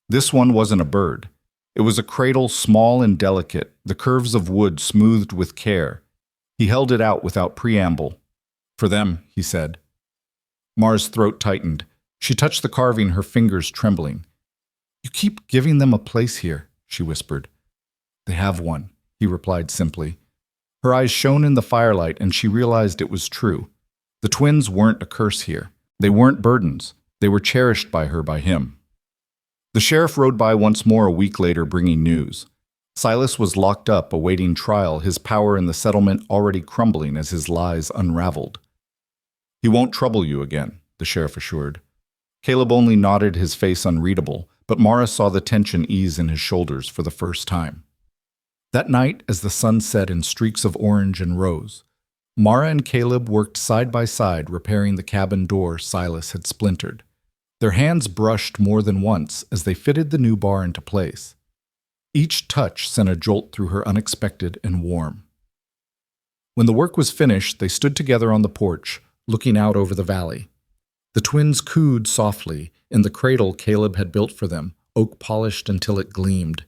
This one wasn't a bird. It was a cradle small and delicate, the curves of wood smoothed with care. He held it out without preamble. "For them," he said. Mara's throat tightened. She touched the carving, her fingers trembling. "You keep giving them a place here," she whispered. "They have one," he replied simply. Her eyes shone in the firelight, and she realized it was true. The twins weren't a curse here. They weren't burdens. They were cherished by her, by him. The sheriff rode by once more a week later, bringing news. Silas was locked up, awaiting trial, his power in the settlement already crumbling as his lies unraveled. "He won't trouble you again," the sheriff assured. Caleb only nodded, his face unreadable, but Mara saw the tension ease in his shoulders for the first time. That night, as the sun set in streaks of orange and rose, Mara and Caleb worked side by side, repairing the cabin door Silas had splintered. Their hands brushed more than once as they fitted the new bar into place. Each touch sent a jolt through her, unexpected and warm. When the work was finished, they stood together on the porch, looking out over the valley. The twins cooed softly in the cradle Caleb had built for them, oak polished until it gleamed.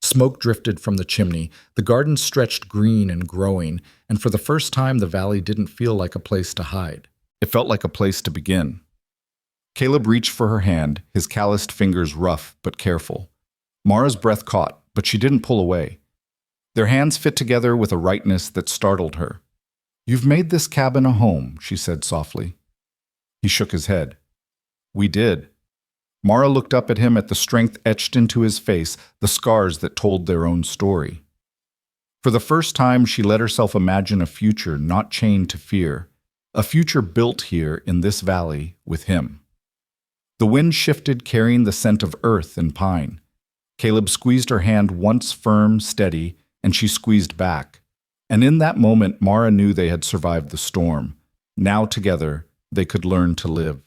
Smoke drifted from the chimney, the garden stretched green and growing, and for the first time the valley didn't feel like a place to hide. It felt like a place to begin. Caleb reached for her hand, his calloused fingers rough but careful. Mara's breath caught, but she didn't pull away. Their hands fit together with a rightness that startled her. "You've made this cabin a home," she said softly. He shook his head. "We did." Mara looked up at him, at the strength etched into his face, the scars that told their own story. For the first time, she let herself imagine a future not chained to fear, a future built here in this valley with him. The wind shifted, carrying the scent of earth and pine. Caleb squeezed her hand, once firm, steady, and she squeezed back. And in that moment, Mara knew they had survived the storm. Now together, they could learn to live.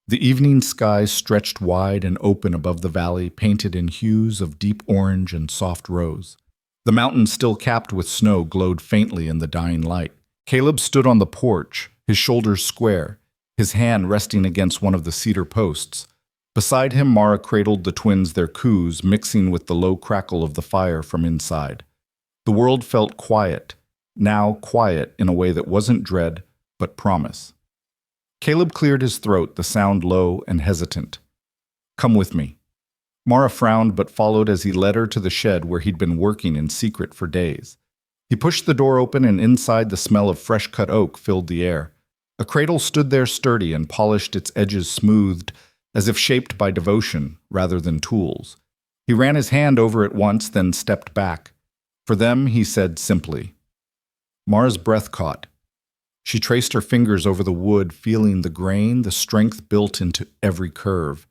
The evening sky stretched wide and open above the valley, painted in hues of deep orange and soft rose. The mountains, still capped with snow, glowed faintly in the dying light. Caleb stood on the porch, his shoulders square, his hand resting against one of the cedar posts. Beside him, Mara cradled the twins, their coos mixing with the low crackle of the fire from inside. The world felt quiet, now quiet in a way that wasn't dread, but promise. Caleb cleared his throat, the sound low and hesitant. "Come with me." Mara frowned but followed as he led her to the shed where he'd been working in secret for days. He pushed the door open, and inside the smell of fresh-cut oak filled the air. A cradle stood there sturdy and polished, its edges smoothed, as if shaped by devotion rather than tools. He ran his hand over it once, then stepped back. "For them," he said simply. Mara's breath caught. She traced her fingers over the wood, feeling the grain, the strength built into every curve.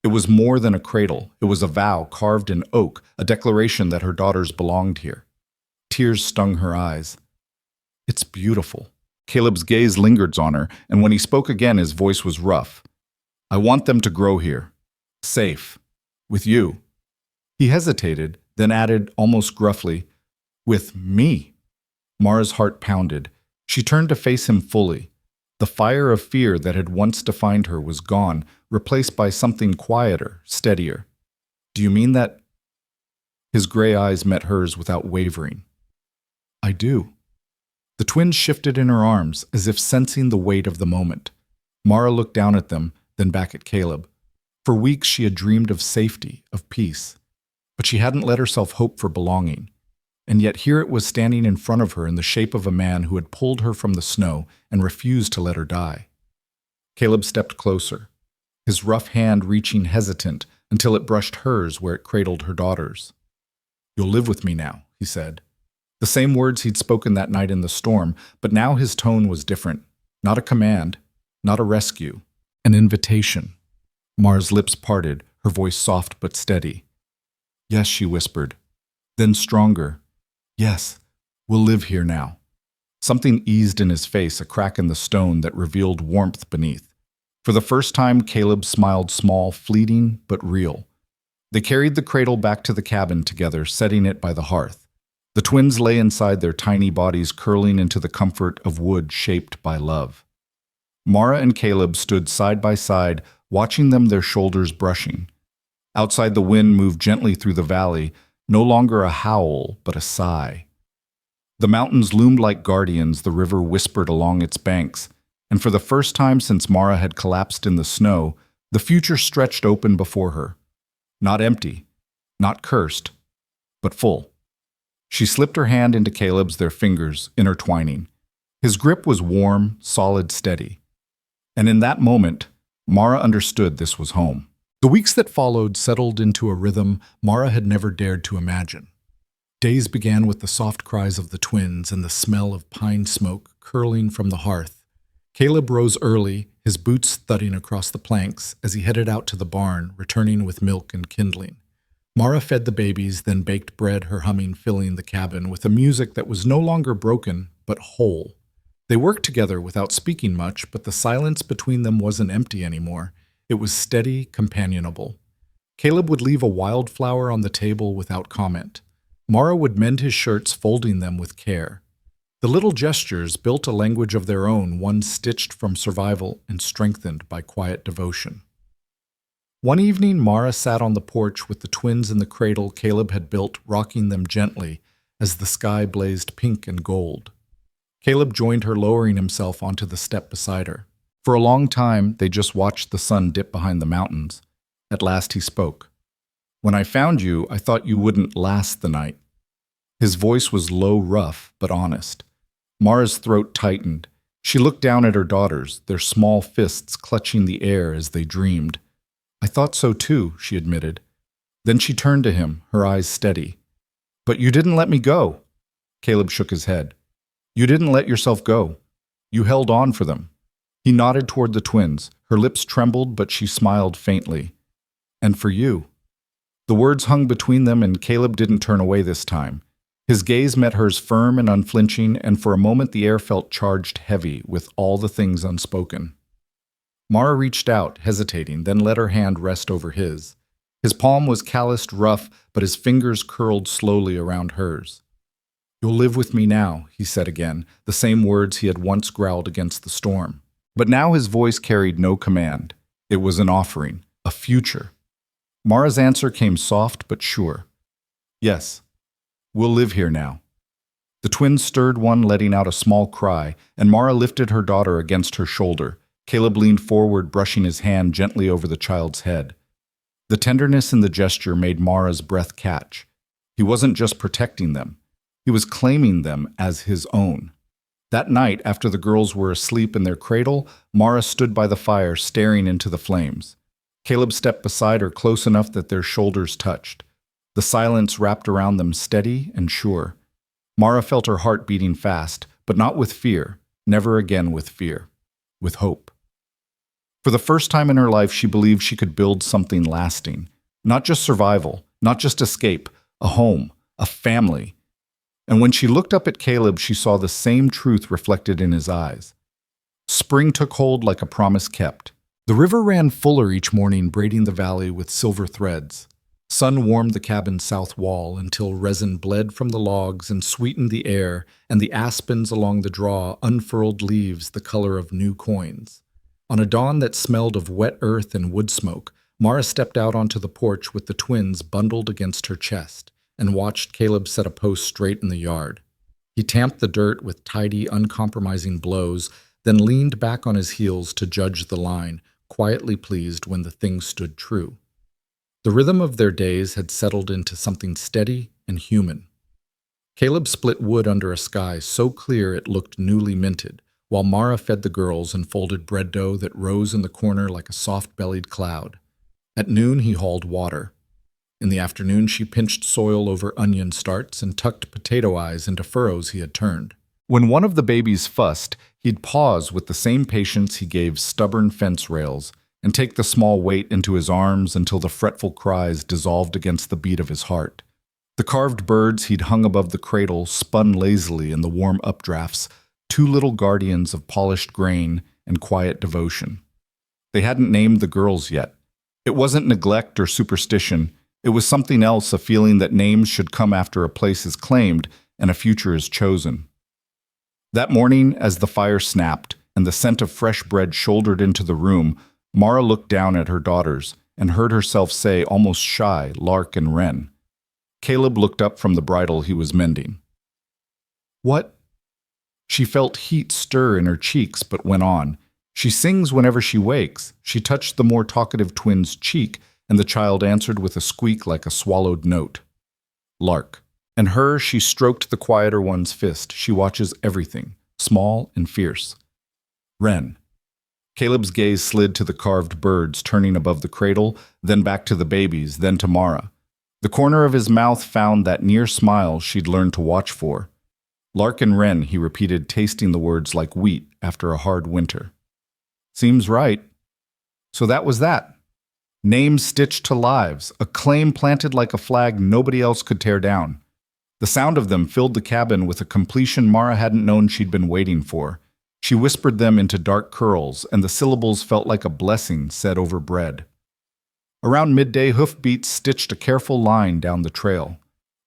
It was more than a cradle. It was a vow carved in oak, a declaration that her daughters belonged here. Tears stung her eyes. "It's beautiful." Caleb's gaze lingered on her, and when he spoke again, his voice was rough. "I want them to grow here. Safe. With you." He hesitated, then added, almost gruffly, "With me." Mara's heart pounded. She turned to face him fully. The fire of fear that had once defined her was gone, replaced by something quieter, steadier. "Do you mean that?" His gray eyes met hers without wavering. "I do." The twins shifted in her arms, as if sensing the weight of the moment. Mara looked down at them, then back at Caleb. For weeks she had dreamed of safety, of peace. But she hadn't let herself hope for belonging. And yet here it was, standing in front of her in the shape of a man who had pulled her from the snow and refused to let her die. Caleb stepped closer, his rough hand reaching hesitant until it brushed hers where it cradled her daughters. "You'll live with me now," he said. The same words he'd spoken that night in the storm, but now his tone was different. Not a command, not a rescue, An invitation. Mara's lips parted, her voice soft but steady. Yes, she whispered. Then stronger. Yes, we'll live here now. Something eased in his face, a crack in the stone that revealed warmth beneath. For the first time, Caleb smiled, small, fleeting, but real. They carried the cradle back to the cabin together, setting it by the hearth. The twins lay inside, their tiny bodies curling into the comfort of wood shaped by love. Mara and Caleb stood side by side, watching them, their shoulders brushing. Outside, the wind moved gently through the valley, no longer a howl, but a sigh. The mountains loomed like guardians, the river whispered along its banks, and for the first time since Mara had collapsed in the snow, the future stretched open before her. Not empty, not cursed, but full. She slipped her hand into Caleb's, their fingers intertwining. His grip was warm, solid, steady. And in that moment, Mara understood this was home. The weeks that followed settled into a rhythm Mara had never dared to imagine. Days began with the soft cries of the twins and the smell of pine smoke curling from the hearth. Caleb rose early, his boots thudding across the planks as he headed out to the barn, returning with milk and kindling. Mara fed the babies, then baked bread, her humming filling the cabin with a music that was no longer broken, but whole. They worked together without speaking much, but the silence between them wasn't empty anymore. It was steady, companionable. Caleb would leave a wildflower on the table without comment. Mara would mend his shirts, folding them with care. The little gestures built a language of their own, one stitched from survival and strengthened by quiet devotion. One evening, Mara sat on the porch with the twins in the cradle Caleb had built, rocking them gently as the sky blazed pink and gold. Caleb joined her, lowering himself onto the step beside her. For a long time, they just watched the sun dip behind the mountains. At last he spoke. "When I found you, I thought you wouldn't last the night." His voice was low, rough, but honest. Mara's throat tightened. She looked down at her daughters, their small fists clutching the air as they dreamed. "I thought so too," she admitted. Then she turned to him, her eyes steady. "But you didn't let me go." Caleb shook his head. "You didn't let yourself go. You held on for them." He nodded toward the twins. Her lips trembled, but she smiled faintly. "And for you." The words hung between them, and Caleb didn't turn away this time. His gaze met hers, firm and unflinching, and for a moment the air felt charged heavy with all the things unspoken. Mara reached out, hesitating, then let her hand rest over his. His palm was calloused, rough, but his fingers curled slowly around hers. "You'll live with me now," he said again, the same words he had once growled against the storm. But now his voice carried no command. It was an offering, a future. Mara's answer came soft but sure. "Yes, we'll live here now." The twins stirred, one letting out a small cry, and Mara lifted her daughter against her shoulder. Caleb leaned forward, brushing his hand gently over the child's head. The tenderness in the gesture made Mara's breath catch. He wasn't just protecting them. He was claiming them as his own. That night, after the girls were asleep in their cradle, Mara stood by the fire, staring into the flames. Caleb stepped beside her, close enough that their shoulders touched. The silence wrapped around them, steady and sure. Mara felt her heart beating fast, but not with fear, never again with fear, with hope. For the first time in her life, she believed she could build something lasting. Not just survival, not just escape, a home, a family. And when she looked up at Caleb, she saw the same truth reflected in his eyes. Spring took hold like a promise kept. The river ran fuller each morning, braiding the valley with silver threads. Sun warmed the cabin's south wall until resin bled from the logs and sweetened the air, and the aspens along the draw unfurled leaves the color of new coins. On a dawn that smelled of wet earth and wood smoke, Mara stepped out onto the porch with the twins bundled against her chest, and watched Caleb set a post straight in the yard. He tamped the dirt with tidy, uncompromising blows, then leaned back on his heels to judge the line, quietly pleased when the thing stood true. The rhythm of their days had settled into something steady and human. Caleb split wood under a sky so clear it looked newly minted, while Mara fed the girls and folded bread dough that rose in the corner like a soft-bellied cloud. At noon he hauled water. In the afternoon, she pinched soil over onion starts and tucked potato eyes into furrows he had turned. When one of the babies fussed, he'd pause with the same patience he gave stubborn fence rails and take the small weight into his arms until the fretful cries dissolved against the beat of his heart. The carved birds he'd hung above the cradle spun lazily in the warm updrafts, two little guardians of polished grain and quiet devotion. They hadn't named the girls yet. It wasn't neglect or superstition. It was something else, a feeling that names should come after a place is claimed and a future is chosen. That morning, as the fire snapped and the scent of fresh bread shouldered into the room, Mara looked down at her daughters and heard herself say, almost shy, Lark and Wren. Caleb looked up from the bridle he was mending. "What?" She felt heat stir in her cheeks, but went on. "She sings whenever she wakes." She touched the more talkative twin's cheek, and the child answered with a squeak like a swallowed note. "Lark." And her, she stroked the quieter one's fist. She watches everything, small and fierce. "Wren." Caleb's gaze slid to the carved birds turning above the cradle, then back to the babies, then to Mara. The corner of his mouth found that near smile she'd learned to watch for. "Lark and Wren," he repeated, tasting the words like wheat after a hard winter. "Seems right." So that was that. Names stitched to lives, a claim planted like a flag nobody else could tear down. The sound of them filled the cabin with a completion Mara hadn't known she'd been waiting for. She whispered them into dark curls, and the syllables felt like a blessing said over bread. Around midday, hoofbeats stitched a careful line down the trail.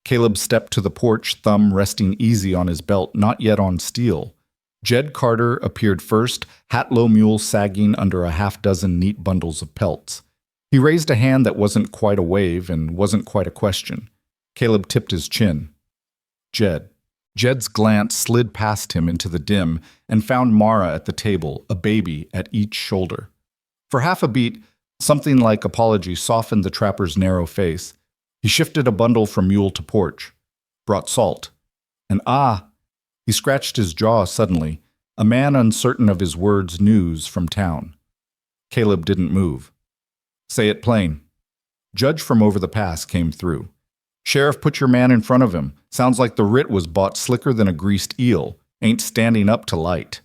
Caleb stepped to the porch, thumb resting easy on his belt, not yet on steel. Jed Carter appeared first, hat-low mule sagging under a half-dozen neat bundles of pelts. He raised a hand that wasn't quite a wave and wasn't quite a question. Caleb tipped his chin. "Jed." Jed's glance slid past him into the dim and found Mara at the table, a baby at each shoulder. For half a beat, something like apology softened the trapper's narrow face. He shifted a bundle from mule to porch. "Brought salt." And he scratched his jaw suddenly, a man uncertain of his words' news from town. Caleb didn't move. "Say it plain." Judge from over the pass came through. "Sheriff put your man in front of him. Sounds like the writ was bought slicker than a greased eel. Ain't standing up to light."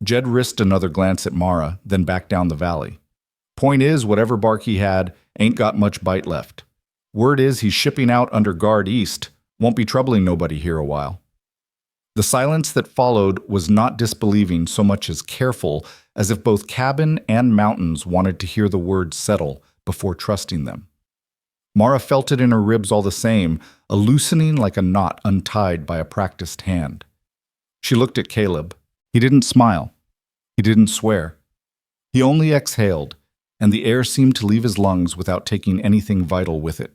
Jed risked another glance at Mara, then back down the valley. "Point is, whatever bark he had, ain't got much bite left. Word is he's shipping out under guard east. Won't be troubling nobody here a while." The silence that followed was not disbelieving so much as careful, as if both cabin and mountains wanted to hear the words settle before trusting them. Mara felt it in her ribs all the same, a loosening like a knot untied by a practiced hand. She looked at Caleb. He didn't smile. He didn't swear. He only exhaled, and the air seemed to leave his lungs without taking anything vital with it.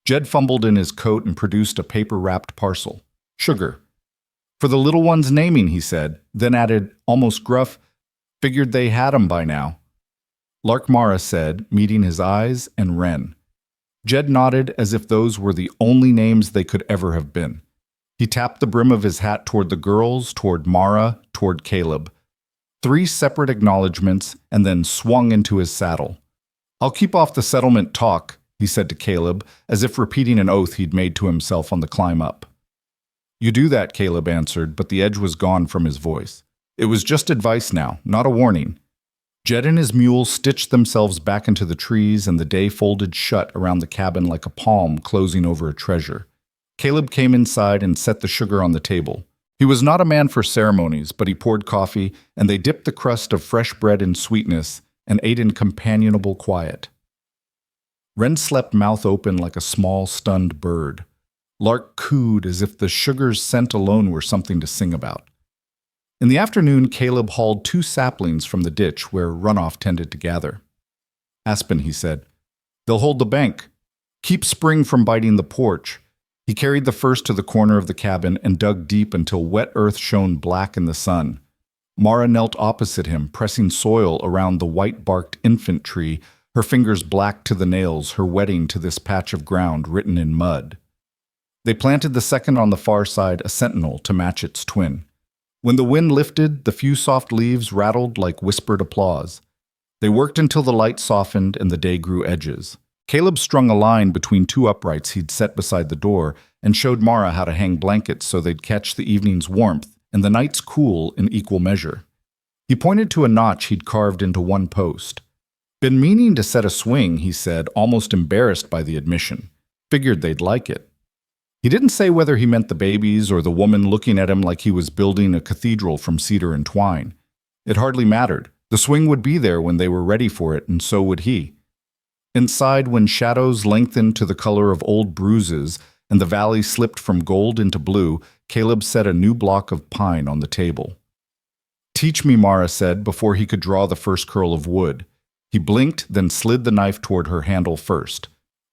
Jed fumbled in his coat and produced a paper-wrapped parcel. "Sugar." "For the little one's naming," he said, then added, almost gruff, "Figured they had 'em by now." Lark, Mara said, meeting his eyes, and Wren. Jed nodded as if those were the only names they could ever have been. He tapped the brim of his hat toward the girls, toward Mara, toward Caleb. 3 separate acknowledgments, and then swung into his saddle. "I'll keep off the settlement talk," he said to Caleb, as if repeating an oath he'd made to himself on the climb up. "You do that," Caleb answered, but the edge was gone from his voice. It was just advice now, not a warning. Jed and his mule stitched themselves back into the trees, and the day folded shut around the cabin like a palm closing over a treasure. Caleb came inside and set the sugar on the table. He was not a man for ceremonies, but he poured coffee, and they dipped the crust of fresh bread in sweetness and ate in companionable quiet. Wren slept mouth open like a small, stunned bird. Lark cooed as if the sugar's scent alone were something to sing about. In the afternoon, Caleb hauled 2 saplings from the ditch where runoff tended to gather. "Aspen," he said. "They'll hold the bank. Keep spring from biting the porch." He carried the first to the corner of the cabin and dug deep until wet earth shone black in the sun. Mara knelt opposite him, pressing soil around the white-barked infant tree, her fingers black to the nails, her wedding to this patch of ground written in mud. They planted the second on the far side, a sentinel to match its twin. When the wind lifted, the few soft leaves rattled like whispered applause. They worked until the light softened and the day grew edges. Caleb strung a line between 2 uprights he'd set beside the door and showed Mara how to hang blankets so they'd catch the evening's warmth and the nights cool in equal measure. He pointed to a notch he'd carved into one post. Been meaning to set a swing, he said, almost embarrassed by the admission. Figured they'd like it. He didn't say whether he meant the babies or the woman looking at him like he was building a cathedral from cedar and twine. It hardly mattered. The swing would be there when they were ready for it, and so would he. Inside, when shadows lengthened to the color of old bruises and the valley slipped from gold into blue, Caleb set a new block of pine on the table. "Teach me," Mara said, before he could draw the first curl of wood. He blinked, then slid the knife toward her handle first.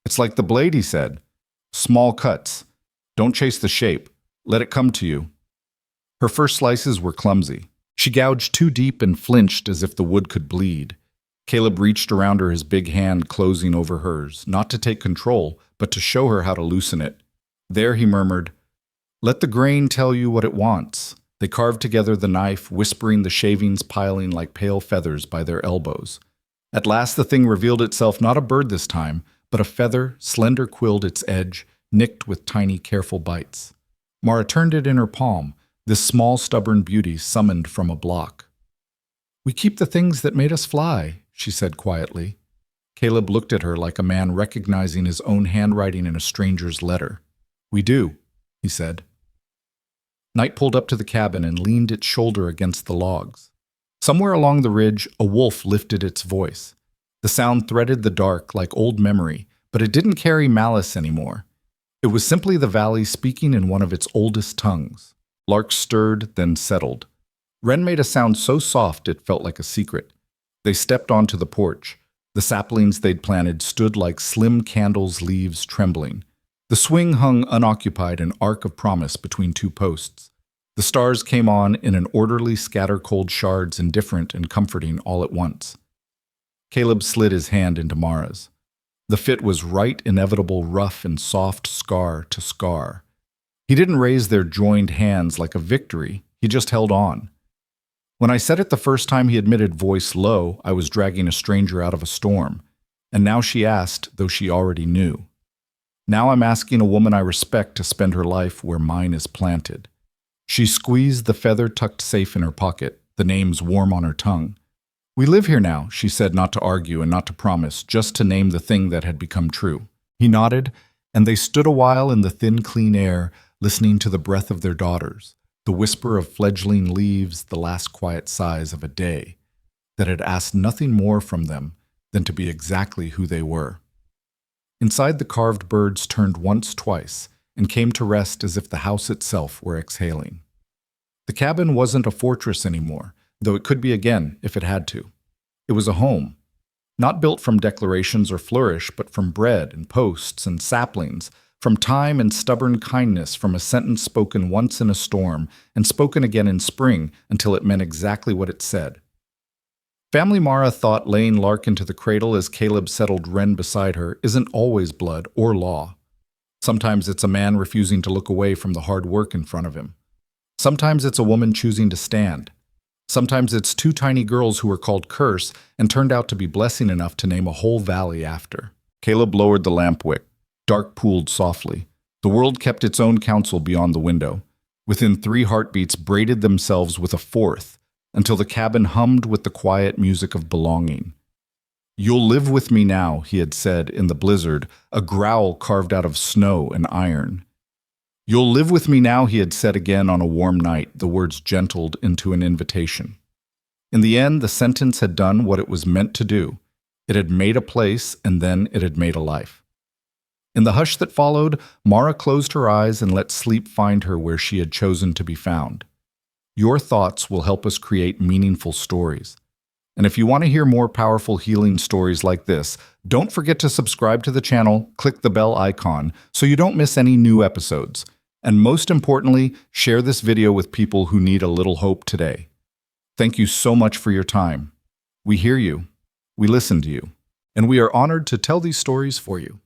"It's like the blade," he said. "Small cuts. Don't chase the shape. Let it come to you." Her first slices were clumsy. She gouged too deep and flinched as if the wood could bleed. Caleb reached around her, his big hand closing over hers, not to take control, but to show her how to loosen it. There, he murmured, "Let the grain tell you what it wants." They carved together the knife, whispering, the shavings piling like pale feathers by their elbows. At last the thing revealed itself, not a bird this time, but a feather, slender quilled its edge, nicked with tiny, careful bites. Mara turned it in her palm, this small, stubborn beauty summoned from a block. "We keep the things that made us fly," she said quietly. Caleb looked at her like a man recognizing his own handwriting in a stranger's letter. "We do," he said. Night pulled up to the cabin and leaned its shoulder against the logs. Somewhere along the ridge, a wolf lifted its voice. The sound threaded the dark like old memory, but it didn't carry malice anymore. It was simply the valley speaking in one of its oldest tongues. Larks stirred, then settled. Wren made a sound so soft it felt like a secret. They stepped onto the porch. The saplings they'd planted stood like slim candles, leaves trembling. The swing hung unoccupied, an arc of promise between two posts. The stars came on in an orderly scatter cold shards, indifferent and comforting all at once. Caleb slid his hand into Mara's. The fit was right, inevitable, rough and soft, scar to scar. He didn't raise their joined hands like a victory, he just held on. "When I said it the first time," he admitted, voice low, "I was dragging a stranger out of a storm. And now," she asked, though she already knew. "Now I'm asking a woman I respect to spend her life where mine is planted." She squeezed the feather tucked safe in her pocket, the names warm on her tongue. "We live here now," she said, not to argue and not to promise, just to name the thing that had become true. He nodded, and they stood a while in the thin, clean air, listening to the breath of their daughters, the whisper of fledgling leaves, the last quiet sighs of a day that had asked nothing more from them than to be exactly who they were. Inside, the carved birds turned once, twice, and came to rest as if the house itself were exhaling. The cabin wasn't a fortress anymore, though it could be again if it had to. It was a home, not built from declarations or flourish, but from bread and posts and saplings, from time and stubborn kindness, from a sentence spoken once in a storm and spoken again in spring until it meant exactly what it said. Family Mara thought laying Lark into the cradle as Caleb settled Wren beside her isn't always blood or law. Sometimes it's a man refusing to look away from the hard work in front of him. Sometimes it's a woman choosing to stand. Sometimes it's two tiny girls who were called Curse and turned out to be blessing enough to name a whole valley after. Caleb lowered the lamp wick. Dark pooled softly. The world kept its own counsel beyond the window. Within 3 heartbeats braided themselves with a 4th, until the cabin hummed with the quiet music of belonging. "You'll live with me now," he had said in the blizzard, a growl carved out of snow and iron. "You'll live with me now," he had said again on a warm night, the words gentled into an invitation. In the end, the sentence had done what it was meant to do. It had made a place, and then it had made a life. In the hush that followed, Mara closed her eyes and let sleep find her where she had chosen to be found. Your thoughts will help us create meaningful stories. And if you want to hear more powerful healing stories like this, don't forget to subscribe to the channel, click the bell icon so you don't miss any new episodes. And most importantly, share this video with people who need a little hope today. Thank you so much for your time. We hear you, we listen to you, and we are honored to tell these stories for you.